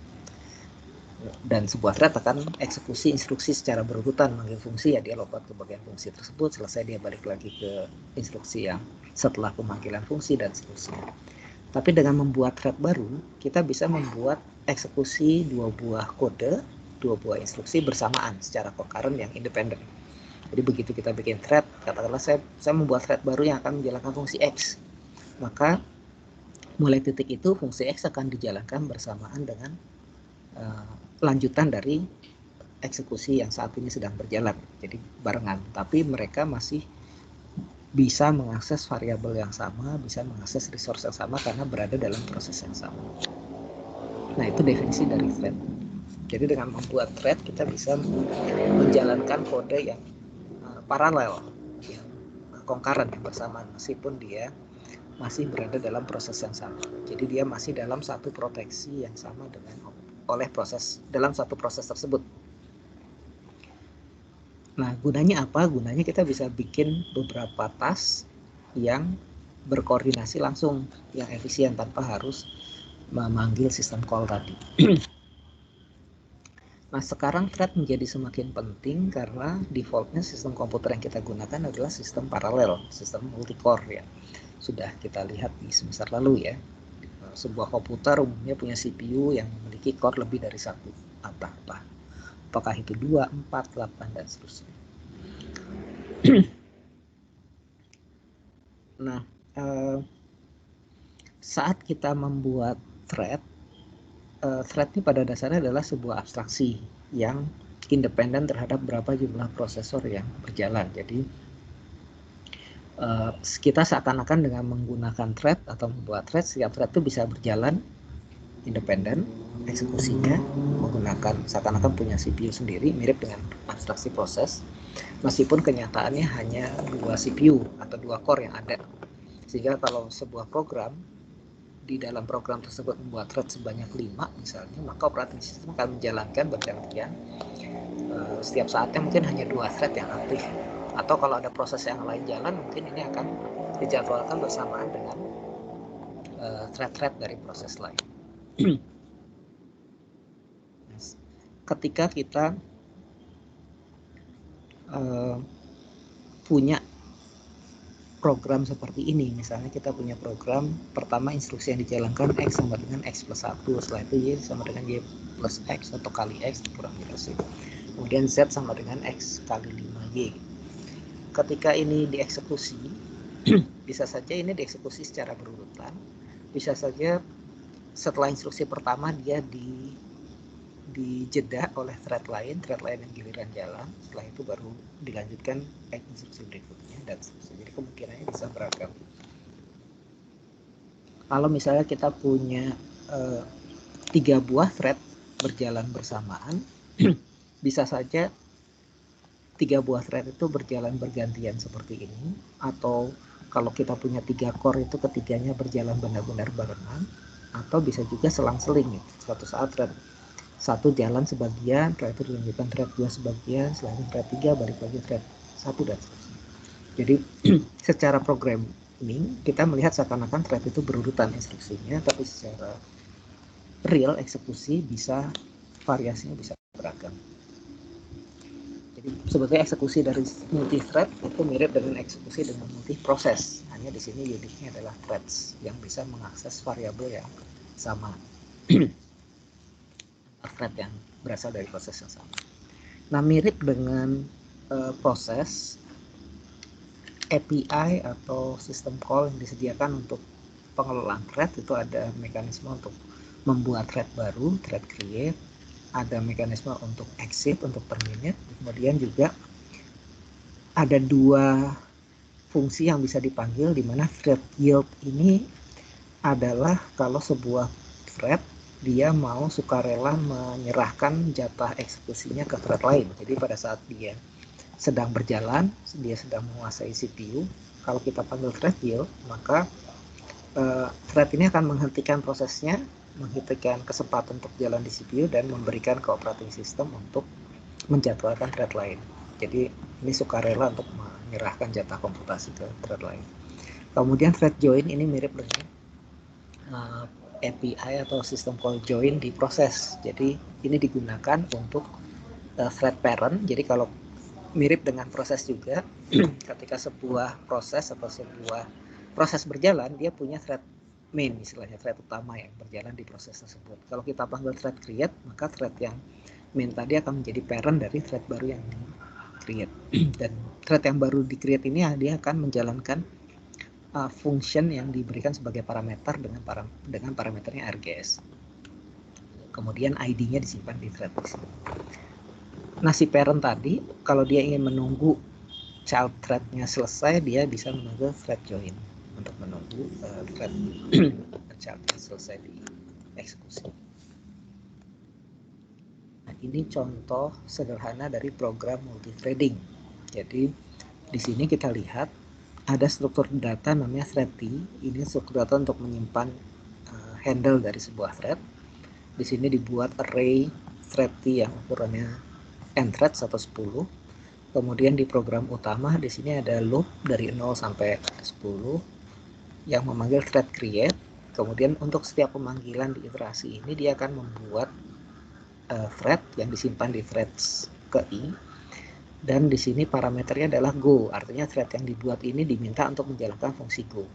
Dan sebuah thread akan eksekusi instruksi secara berurutan, manggil fungsi, ya dia lompat ke bagian fungsi tersebut, selesai dia balik lagi ke instruksi yang setelah pemanggilan fungsi, dan seterusnya. Tapi dengan membuat thread baru, kita bisa membuat eksekusi 2 buah kode, 2 buah instruksi bersamaan secara concurrent yang independen. Jadi begitu kita bikin thread, katakanlah saya membuat thread baru yang akan menjalankan fungsi X, maka mulai titik itu fungsi X akan dijalankan bersamaan dengan lanjutan dari eksekusi yang saat ini sedang berjalan. Jadi barengan, tapi mereka masih bisa mengakses variabel yang sama, bisa mengakses resource yang sama karena berada dalam proses yang sama. Nah, itu definisi dari thread. Jadi dengan membuat thread kita bisa menjalankan kode yang paralel, yang concurrent, yang bersamaan, meskipun dia masih berada dalam proses yang sama. Jadi dia masih dalam satu proteksi yang sama dalam satu proses tersebut. Nah, gunanya apa? Gunanya kita bisa bikin beberapa task yang berkoordinasi langsung, yang efisien tanpa harus memanggil sistem call tadi. Nah, sekarang thread menjadi semakin penting karena defaultnya sistem komputer yang kita gunakan adalah sistem paralel, sistem multi-core ya. Sudah kita lihat di semester lalu ya. Sebuah komputer umumnya punya CPU yang memiliki core lebih dari 1. Apakah itu 2, 4, 8, dan seterusnya. Nah, saat kita membuat thread ini pada dasarnya adalah sebuah abstraksi yang independen terhadap berapa jumlah prosesor yang berjalan. Jadi kita seakan-akan dengan menggunakan thread atau membuat thread, setiap thread itu bisa berjalan independen eksekusinya menggunakan seakan-akan punya CPU sendiri, mirip dengan abstraksi proses, meskipun kenyataannya hanya 2 CPU atau 2 core yang ada. Sehingga kalau sebuah program di dalam program tersebut membuat thread sebanyak 5 misalnya, maka operating system akan menjalankan bergantian setiap saatnya mungkin hanya 2 thread yang aktif, atau kalau ada proses yang lain jalan mungkin ini akan dijadwalkan bersamaan dengan thread-thread dari proses lain. Ketika kita punya program seperti ini, misalnya kita punya program pertama instruksi yang dijalankan X sama dengan X plus 1, setelah itu Y sama dengan Y plus X atau kali X kurang jelas, kemudian Z sama dengan X kali 5Y. Ketika ini dieksekusi, bisa saja ini dieksekusi secara berurutan, bisa saja setelah instruksi pertama dia dijeda oleh thread lain yang giliran jalan, setelah itu baru dilanjutkan instruksi berikutnya, dan seterusnya. Jadi kemungkinannya bisa beragam. Kalau misalnya kita punya 3 buah thread berjalan bersamaan, bisa saja 3 buah thread itu berjalan bergantian seperti ini, atau kalau kita punya 3 core itu ketiganya berjalan benar-benar barengan, atau bisa juga selang-seling gitu. Suatu saat thread 1 jalan sebagian, setelah itu dilanjutkan thread 2 sebagian, selanjutnya thread 3 balik lagi thread 1 dan seterusnya. Jadi secara programming kita melihat seakan-akan thread itu berurutan instruksinya, tapi secara real eksekusi bisa variasinya bisa beragam. Jadi sebetulnya eksekusi dari multi thread itu mirip dengan eksekusi dengan multi proses. Hanya di sini uniknya adalah threads yang bisa mengakses variabel yang sama. Thread yang berasal dari proses yang sama. Nah, mirip dengan proses API atau sistem call yang disediakan untuk pengelolaan thread, itu ada mekanisme untuk membuat thread baru, thread create, ada mekanisme untuk exit, untuk terminate, kemudian juga ada dua fungsi yang bisa dipanggil, di mana thread yield ini adalah kalau sebuah thread dia mau sukarela menyerahkan jatah eksekusinya ke thread lain. Jadi pada saat dia sedang berjalan, dia sedang menguasai CPU, kalau kita panggil thread yield, maka thread ini akan menghentikan prosesnya, menghentikan kesempatan untuk jalan di CPU dan memberikan ke operating system untuk menjadwalkan thread lain. Jadi ini sukarela untuk menyerahkan jatah komputasi ke thread lain. Kemudian thread join ini mirip dengan API atau sistem call join di proses. Jadi ini digunakan untuk thread parent. Jadi kalau mirip dengan proses juga, ketika sebuah proses atau sebuah proses berjalan, dia punya thread main, istilahnya thread utama yang berjalan di proses tersebut. Kalau kita panggil thread create, maka thread yang main tadi akan menjadi parent dari thread baru yang di create. Dan thread yang baru di create ini dia akan menjalankan function yang diberikan sebagai parameter dengan parameternya RGS. Kemudian ID-nya disimpan di thread di sini. Nah, si parent tadi, kalau dia ingin menunggu child thread-nya selesai, dia bisa menunggu thread join untuk menunggu thread child-nya selesai dieksekusi. Nah, ini contoh sederhana dari program multithreading. Jadi di sini kita lihat ada struktur data namanya thread T. Ini struktur data untuk menyimpan handle dari sebuah thread. Di sini dibuat array thread T yang ukurannya n threads atau 10. Kemudian di program utama di sini ada loop dari 0 sampai 10 yang memanggil thread create. Kemudian untuk setiap pemanggilan di iterasi ini dia akan membuat thread yang disimpan di threads ke i. Dan di sini parameternya adalah go, artinya thread yang dibuat ini diminta untuk menjalankan fungsi go.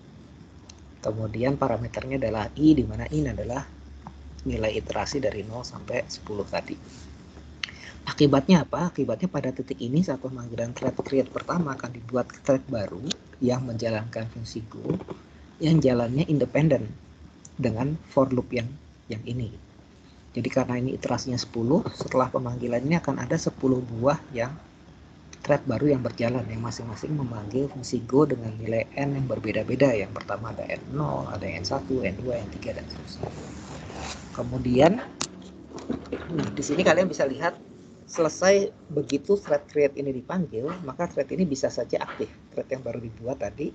Kemudian parameternya adalah i, di mana i adalah nilai iterasi dari 0 sampai 10 tadi. Akibatnya apa? Akibatnya pada titik ini saat pemanggilan thread create pertama akan dibuat thread baru yang menjalankan fungsi go, yang jalannya independen dengan for loop yang ini. Jadi karena ini iterasinya 10, setelah pemanggilan ini akan ada 10 buah yang thread baru yang berjalan, yang masing-masing memanggil fungsi go dengan nilai n yang berbeda-beda. Yang pertama ada n0, ada n1, n2, n3, dan seterusnya. Kemudian, di sini kalian bisa lihat, selesai begitu thread create ini dipanggil, maka thread ini bisa saja aktif. Thread yang baru dibuat tadi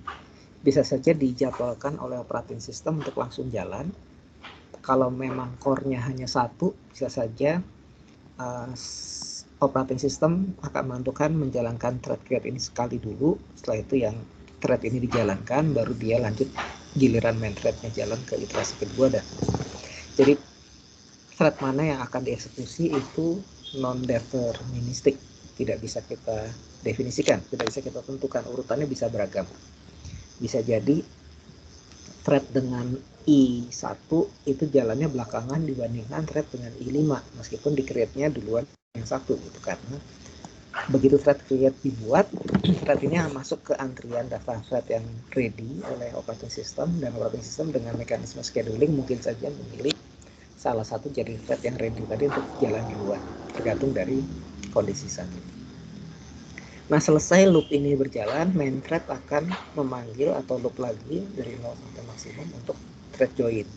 bisa saja dijadwalkan oleh operating system untuk langsung jalan. Kalau memang core-nya hanya satu, bisa saja operating system akan menentukan menjalankan thread create ini sekali dulu. Setelah itu yang thread ini dijalankan, baru dia lanjut giliran main threadnya jalan ke iterasi kedua. Dan jadi thread mana yang akan dieksekusi itu non-deterministik, tidak bisa kita definisikan, tidak bisa kita tentukan. Urutannya bisa beragam. Bisa jadi thread dengan I1 itu jalannya belakangan dibandingkan thread dengan I5, meskipun di create-nya duluan yang satu gitu, karena begitu thread create dibuat, thread ini masuk ke antrian daftar thread yang ready oleh operating system, dan operating system dengan mekanisme scheduling mungkin saja memilih salah satu jadi thread yang ready tadi untuk jalan duluan, tergantung dari kondisi saat ini. Nah, selesai loop ini berjalan, main thread akan memanggil atau loop lagi dari 0 sampai maksimum untuk thread join.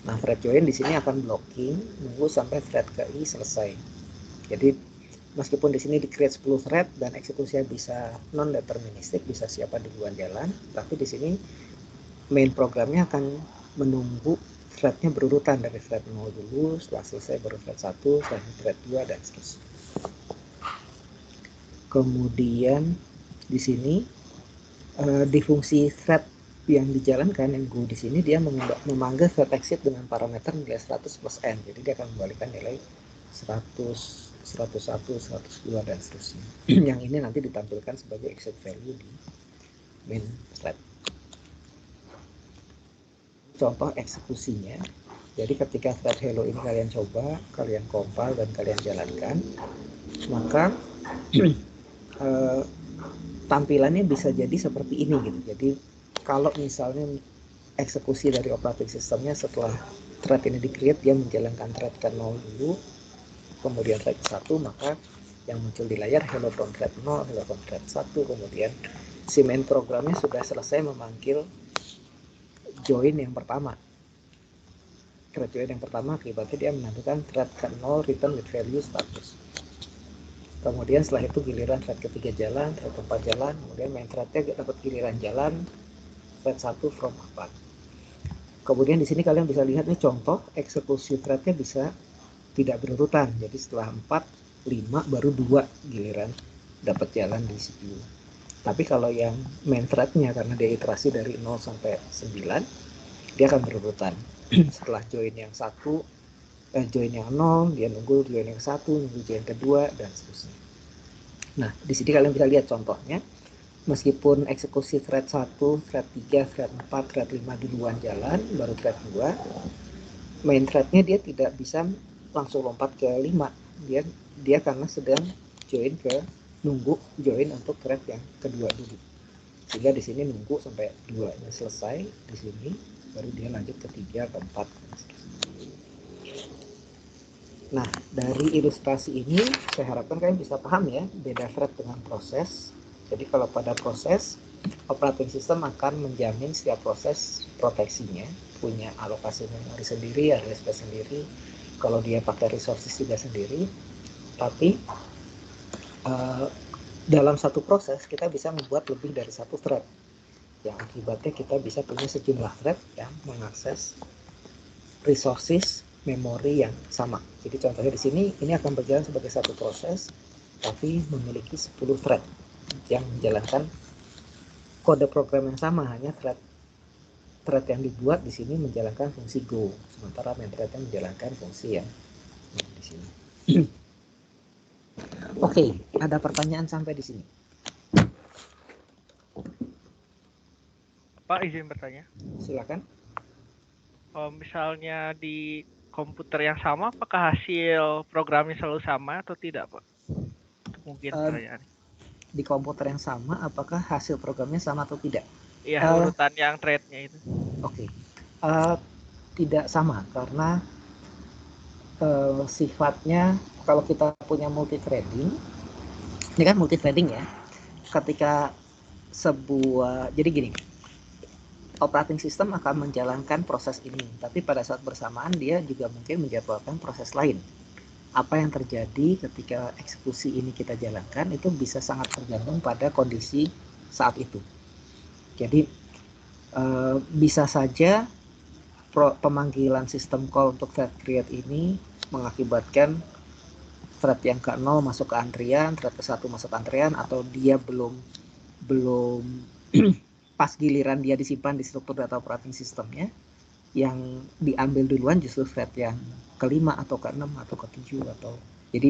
Nah, thread join di sini akan blocking, nunggu sampai thread ke i selesai. Jadi meskipun di sini di create 10 thread dan eksekusinya bisa non deterministik, bisa siapa duluan jalan, tapi di sini main programnya akan menunggu threadnya berurutan dari thread 0 dulu, setelah selesai baru thread 1, selanjutnya thread 2, dan seterusnya. Kemudian di sini di fungsi thread yang dijalankan yang go di sini dia memanggil thread exit dengan parameter nilai 100 plus n. Jadi dia akan membalikan nilai 100 101, 102 dan seterusnya. Yang ini nanti ditampilkan sebagai exit value di main thread. Contoh eksekusinya. Jadi ketika thread hello ini kalian coba, kalian compile dan kalian jalankan, maka tampilannya bisa jadi seperti ini gitu. Jadi kalau misalnya eksekusi dari operating systemnya setelah thread ini di-create, dia menjalankan thread ke 0 dulu, kemudian thread 1, maka yang muncul di layar hello from thread 0, hello from thread 1, kemudian si main programnya sudah selesai memanggil join yang pertama. Thread join yang pertama akibatnya dia menentukan thread ke 0 return with value status. Kemudian setelah itu giliran thread ketiga jalan, thread keempat jalan, kemudian main threadnya dapat giliran jalan thread 1 from apa. Kemudian di sini kalian bisa lihat nih contoh eksekusi threadnya bisa tidak berurutan. Jadi setelah 4, 5 baru 2 giliran dapat jalan di CPU. Tapi kalau yang main threadnya karena dia iterasi dari 0 sampai 9, dia akan berurutan. Setelah join yang 1, join yang 0, dia nunggu join yang 1, nunggu join kedua dan seterusnya. Nah, di sini kalian bisa lihat contohnya. Meskipun eksekusi thread 1, thread 3, thread 4, thread 5 duluan jalan, baru thread 2, main threadnya dia tidak bisa langsung lompat ke 5. Dia karena sedang nunggu join untuk thread yang kedua dulu. Sehingga di sini nunggu sampai 2-nya selesai di sini, baru dia lanjut ke 3, ke 4. Nah, dari ilustrasi ini saya harapkan kalian bisa paham ya, beda thread dengan proses. Jadi kalau pada proses, operating system akan menjamin setiap proses proteksinya, punya alokasi memori sendiri, address space sendiri. Kalau dia pakai resources juga sendiri. Tapi dalam satu proses kita bisa membuat lebih dari satu thread. Yang akibatnya kita bisa punya sejumlah thread yang mengakses resources memori yang sama. Jadi contohnya di sini ini akan berjalan sebagai satu proses, tapi memiliki 10 thread yang menjalankan kode program yang sama, hanya thread yang dibuat di sini menjalankan fungsi go, sementara main thread yang menjalankan fungsi yang di sini. Oke, ada pertanyaan sampai di sini? Pak, izin bertanya. Silakan. Misalnya di komputer yang sama, apakah hasil programnya selalu sama atau tidak, Pak? Mungkin pertanyaan. Di komputer yang sama, apakah hasil programnya sama atau tidak? Iya, urutan yang thread-nya itu. Oke. Tidak sama, karena sifatnya kalau kita punya multithreading, ini kan multithreading ya, ketika jadi gini, operating system akan menjalankan proses ini, tapi pada saat bersamaan dia juga mungkin menjadwalkan proses lain. Apa yang terjadi ketika eksekusi ini kita jalankan itu bisa sangat tergantung pada kondisi saat itu. Jadi bisa saja pemanggilan sistem call untuk thread create ini mengakibatkan thread yang ke-0 masuk ke antrian, thread ke-1 masuk ke antrian, atau dia belum pas giliran dia disimpan di struktur data operating systemnya, yang diambil duluan justru thread yang ke-5 atau ke-6 atau ke-7 atau jadi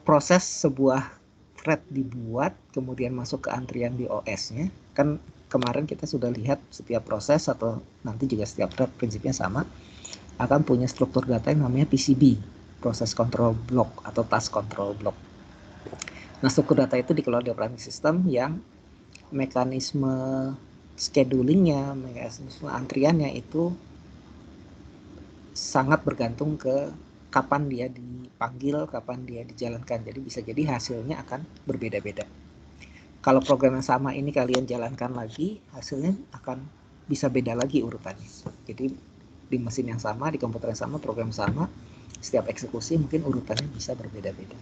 proses sebuah thread dibuat kemudian masuk ke antrian di OS-nya. Kan kemarin kita sudah lihat setiap proses atau nanti juga setiap thread prinsipnya sama akan punya struktur data yang namanya PCB, Process Control Block atau Task Control Block. Nah, struktur data itu dikelola di operating system yang mekanisme schedulingnya, mekanisme antriannya itu sangat bergantung ke kapan dia dipanggil, kapan dia dijalankan. Jadi bisa jadi hasilnya akan berbeda-beda. Kalau program yang sama ini kalian jalankan lagi, hasilnya akan bisa beda lagi urutannya. Jadi di mesin yang sama, di komputer yang sama, program sama, setiap eksekusi mungkin urutannya bisa berbeda-beda.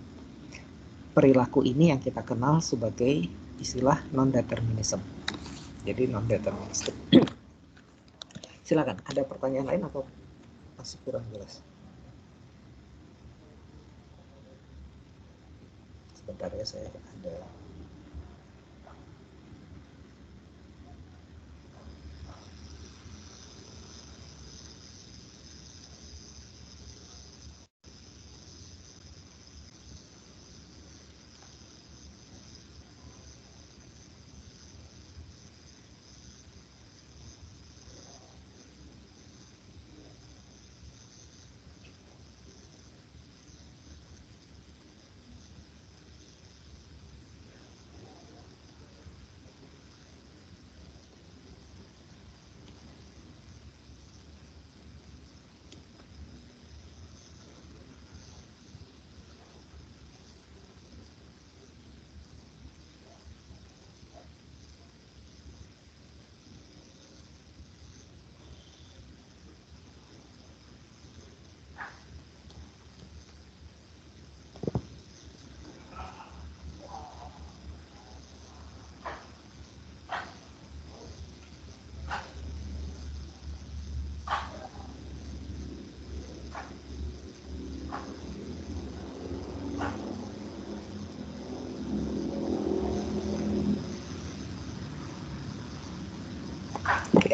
Perilaku ini yang kita kenal sebagai istilah non-determinism. Jadi non-deterministic. Silakan, ada pertanyaan lain atau masih kurang jelas? Sebentar ya, saya ada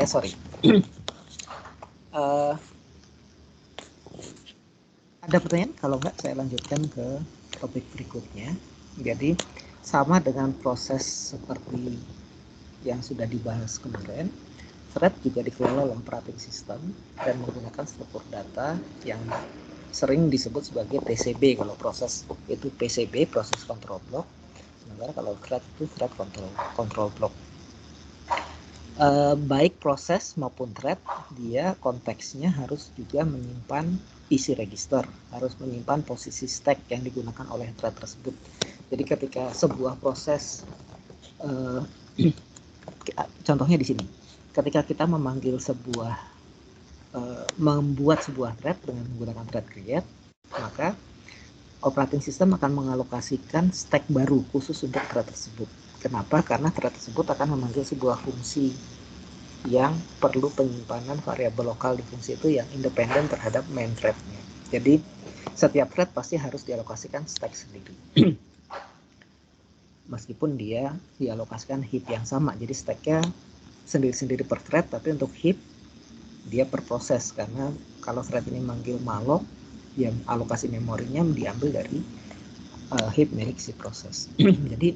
sorry. Ada pertanyaan? Kalau enggak, saya lanjutkan ke topik berikutnya. Jadi, sama dengan proses seperti yang sudah dibahas kemarin, thread juga dikelola oleh operating system dan menggunakan struktur data yang sering disebut sebagai PCB. Kalau proses itu PCB, proses control block. Sementara kalau thread itu thread control block. Baik proses maupun thread, dia konteksnya harus juga menyimpan isi register, harus menyimpan posisi stack yang digunakan oleh thread tersebut. Jadi ketika sebuah proses, contohnya di sini, ketika kita memanggil membuat sebuah thread dengan menggunakan thread create, maka operating system akan mengalokasikan stack baru khusus untuk thread tersebut. Kenapa? Karena thread tersebut akan memanggil sebuah fungsi yang perlu penyimpanan variabel lokal di fungsi itu yang independen terhadap main thread-nya. Jadi setiap thread pasti harus dialokasikan stack sendiri. Meskipun dia dialokasikan heap yang sama, jadi stack-nya sendiri-sendiri per thread, tapi untuk heap dia per proses, karena kalau thread ini manggil malloc, yang alokasi memorinya diambil dari heap milik si proses. Jadi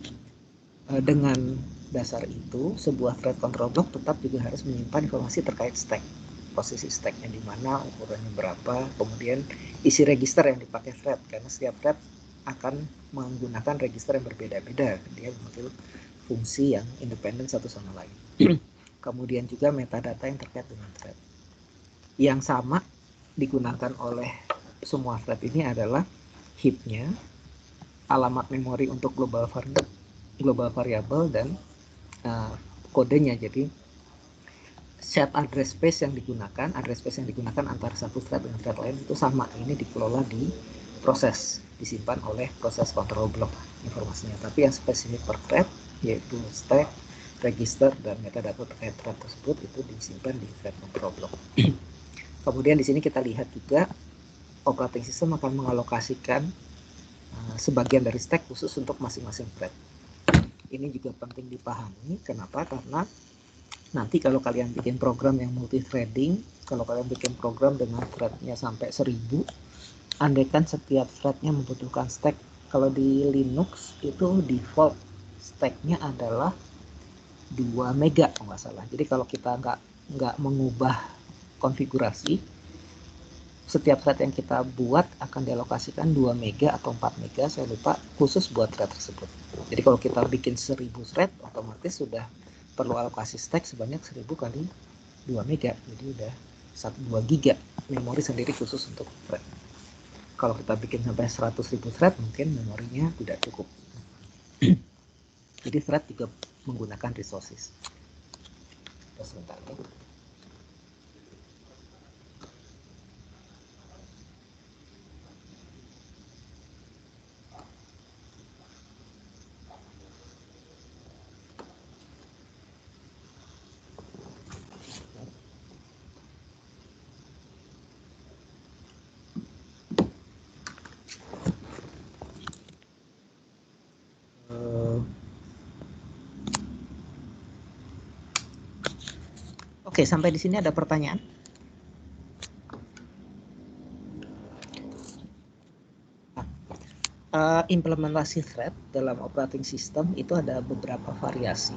dengan dasar itu, sebuah thread control block tetap juga harus menyimpan informasi terkait stack, posisi stacknya di mana, ukurannya berapa, kemudian isi register yang dipakai thread, karena setiap thread akan menggunakan register yang berbeda-beda, dia memanggil fungsi yang independen satu sama lain. Kemudian juga metadata yang terkait dengan thread. Yang sama digunakan oleh semua thread ini adalah heap-nya, alamat memori untuk global variable, dan kodenya. Jadi set address space yang digunakan antara satu thread dengan thread lain itu sama. Ini dikelola di proses, disimpan oleh proses control block informasinya. Tapi yang spesifik per thread, yaitu stack, register, dan metadata terkait thread tersebut itu disimpan di thread control block. Kemudian di sini kita lihat juga operating system akan mengalokasikan sebagian dari stack khusus untuk masing-masing thread. Ini juga penting dipahami. Kenapa? Karena nanti kalau kalian bikin program yang multi-threading, kalau kalian bikin program dengan threadnya sampai 1000, andaikan setiap threadnya membutuhkan stack. Kalau di Linux itu default stacknya adalah 2 mega kalau nggak salah. Jadi kalau kita nggak mengubah konfigurasi, setiap thread yang kita buat akan dialokasikan 2 mega atau 4 mega, saya lupa, khusus buat thread tersebut. Jadi kalau kita bikin 1000 thread, otomatis sudah perlu alokasi stack sebanyak 1000 kali 2 mega. Jadi udah 2 giga memori sendiri khusus untuk thread. Kalau kita bikin sampai 100.000 thread, mungkin memorinya tidak cukup. Jadi thread juga menggunakan resources. Sebentar ya. Oke, sampai di sini ada pertanyaan? Implementasi thread dalam operating system itu ada beberapa variasi.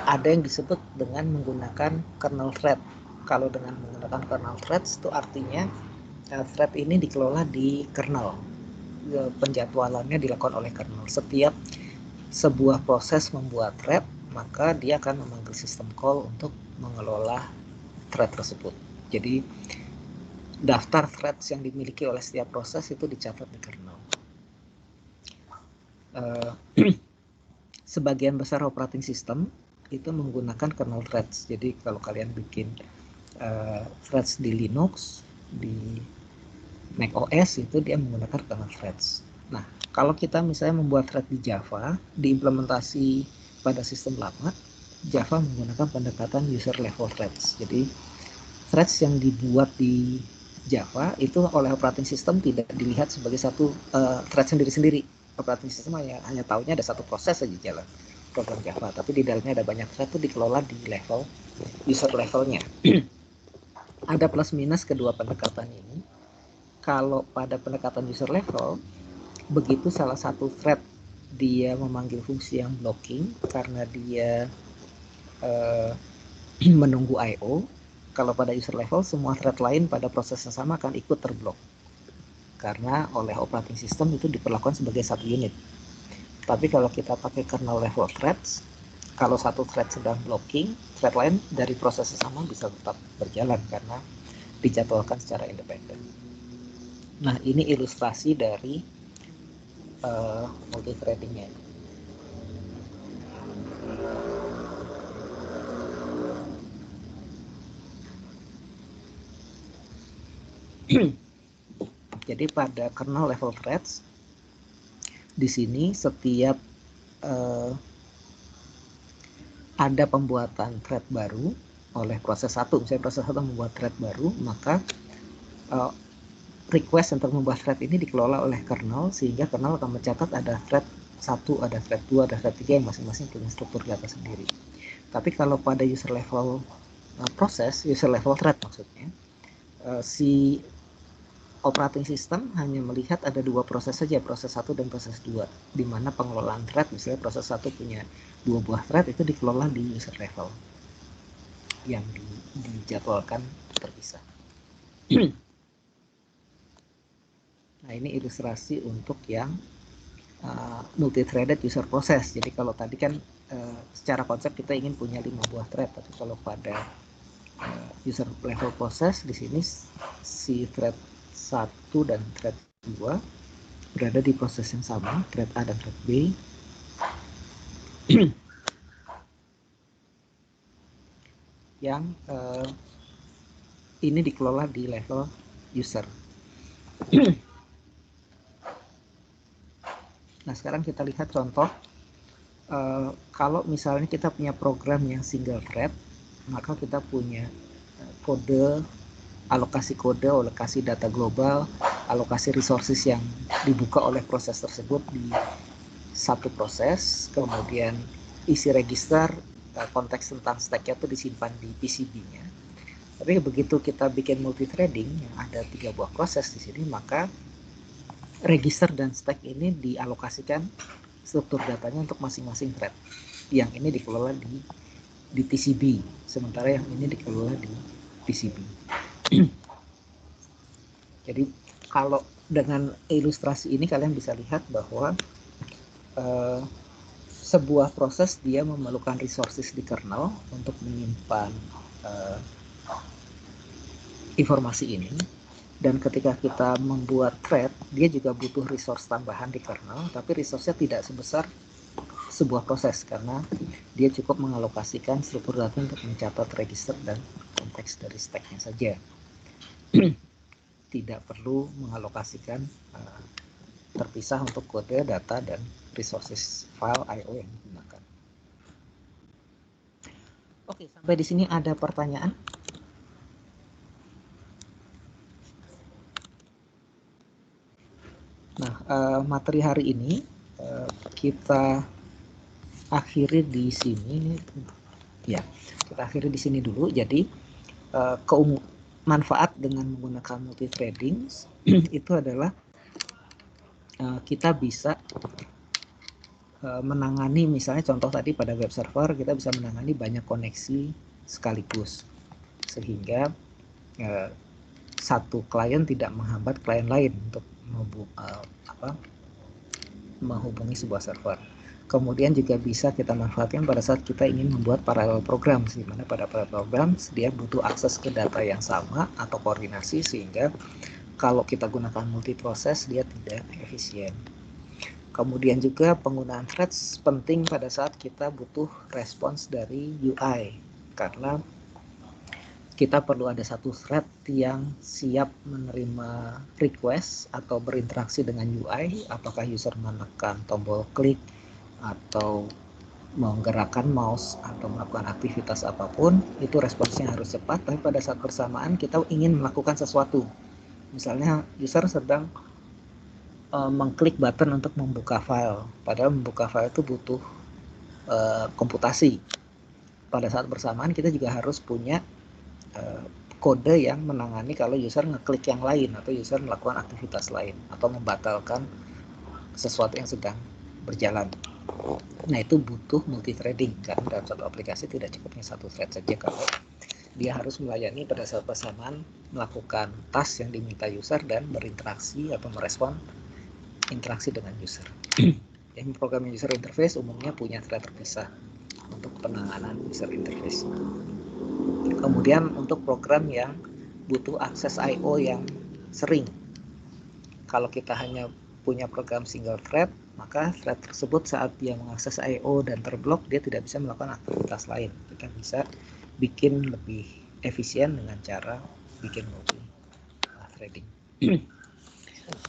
Ada yang disebut dengan menggunakan kernel thread. Kalau dengan menggunakan kernel threads itu artinya thread ini dikelola di kernel. Penjadwalannya dilakukan oleh kernel. Setiap sebuah proses membuat thread, maka dia akan memanggil system call untuk mengelola thread tersebut. Jadi daftar threads yang dimiliki oleh setiap proses itu dicatat di kernel. Sebagian besar operating system itu menggunakan kernel threads. Jadi kalau kalian bikin threads di Linux, di Mac OS, itu dia menggunakan kernel threads. Nah, kalau kita misalnya membuat thread di Java, diimplementasi pada sistem lama, Java menggunakan pendekatan user level threads. Jadi threads yang dibuat di Java itu oleh operating system tidak dilihat sebagai satu thread sendiri-sendiri. Operating system hanya tahunya ada satu proses saja jalan. program Java, tapi di dalamnya ada banyak thread, itu dikelola di level user levelnya. Ada plus minus kedua pendekatan ini. Kalau pada pendekatan user level, begitu salah satu thread dia memanggil fungsi yang blocking karena dia menunggu I/O, kalau pada user level semua thread lain pada proses yang sama akan ikut terblok karena oleh operating system itu diperlakukan sebagai satu unit. Tapi kalau kita pakai kernel level threads, kalau satu thread sedang blocking, thread lain dari proses yang sama bisa tetap berjalan karena dijadwalkan secara independen. Nah, ini ilustrasi dari multithreadingnya. Jadi pada kernel level threads, di sini setiap ada pembuatan thread baru oleh proses 1, misalnya proses 1 membuat thread baru, maka request untuk membuat thread ini dikelola oleh kernel, sehingga kernel akan mencatat ada thread 1, ada thread 2, ada thread 3 yang masing-masing punya struktur data sendiri. Tapi kalau pada user level proses, user level thread maksudnya, si operating system hanya melihat ada dua proses saja, proses 1 dan proses 2, di mana pengelolaan thread, misalnya proses 1 punya 2 buah thread, itu dikelola di user level yang dijadwalkan terpisah. Nah, ini ilustrasi untuk yang multi-threaded user process. Jadi kalau tadi kan secara konsep kita ingin punya 5 buah thread, tapi kalau pada user level process di sini si thread 1 dan thread 2 berada di proses yang sama, thread A dan thread B. Yang ini dikelola di level user. Nah, sekarang kita lihat contoh. Kalau misalnya kita punya program yang single thread, maka kita punya kode, alokasi data global, alokasi resources yang dibuka oleh proses tersebut di satu proses, kemudian isi register, konteks tentang stack-nya itu disimpan di PCB-nya. Tapi begitu kita bikin multithreading yang ada 3 buah proses di sini, maka register dan stack ini dialokasikan struktur datanya untuk masing-masing thread. Yang ini dikelola di PCB, sementara yang ini dikelola di PCB. Jadi kalau dengan ilustrasi ini kalian bisa lihat bahwa sebuah proses dia memerlukan resources di kernel untuk menyimpan informasi ini, dan ketika kita membuat thread dia juga butuh resource tambahan di kernel, tapi resource-nya tidak sebesar sebuah proses karena dia cukup mengalokasikan struktur data untuk mencatat register dan konteks dari stack-nya saja. Tidak perlu mengalokasikan terpisah untuk kode, data, dan resources file I/O yang digunakan. Oke, sampai di sini ada pertanyaan? Nah, materi hari ini kita akhiri di sini. Ya, kita akhiri di sini dulu. Jadi manfaat dengan menggunakan multithreading itu adalah kita bisa menangani, misalnya contoh tadi pada web server kita bisa menangani banyak koneksi sekaligus, sehingga satu klien tidak menghambat klien lain untuk menghubungi sebuah server. Kemudian juga bisa kita manfaatkan pada saat kita ingin membuat parallel program, di mana pada parallel program dia butuh akses ke data yang sama atau koordinasi, sehingga kalau kita gunakan multiproses dia tidak efisien. Kemudian juga penggunaan threads penting pada saat kita butuh respons dari UI, karena kita perlu ada satu thread yang siap menerima request atau berinteraksi dengan UI, apakah user menekan tombol klik atau menggerakkan mouse atau melakukan aktivitas apapun, itu responsnya harus cepat. Tapi pada saat bersamaan kita ingin melakukan sesuatu, misalnya user sedang mengklik button untuk membuka file, padahal membuka file itu butuh komputasi. Pada saat bersamaan kita juga harus punya kode yang menangani kalau user ngeklik yang lain atau user melakukan aktivitas lain atau membatalkan sesuatu yang sedang berjalan. Nah, itu butuh multi-threading karena dalam satu aplikasi tidak cukupnya satu thread saja kalau dia harus melayani pada saat bersamaan melakukan task yang diminta user dan berinteraksi atau merespon interaksi dengan user. Yang program user interface umumnya punya thread terpisah untuk penanganan user interface. Kemudian untuk program yang butuh akses I/O yang sering, kalau kita hanya punya program single thread, maka thread tersebut saat dia mengakses I/O dan terblok, dia tidak bisa melakukan aktivitas lain. Kita bisa bikin lebih efisien dengan cara bikin multi threading.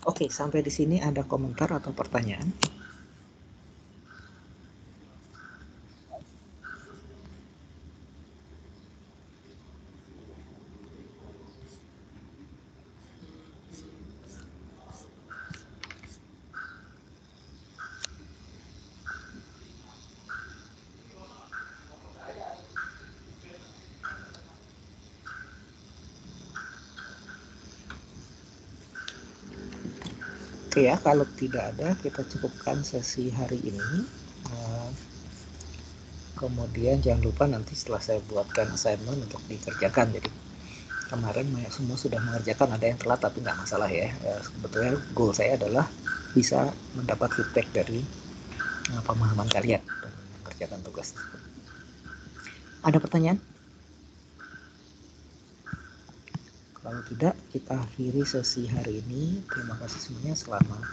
Oke, sampai di sini ada komentar atau pertanyaan? Oke ya, kalau tidak ada kita cukupkan sesi hari ini. Kemudian jangan lupa nanti setelah saya buatkan assignment untuk dikerjakan. Jadi kemarin semua sudah mengerjakan, ada yang telat tapi nggak masalah ya. Sebetulnya goal saya adalah bisa mendapat feedback dari pemahaman kalian dan mengerjakan tugas tersebut. Ada pertanyaan? Kalau tidak, kita akhiri sesi hari ini. Terima kasih semuanya. Selamat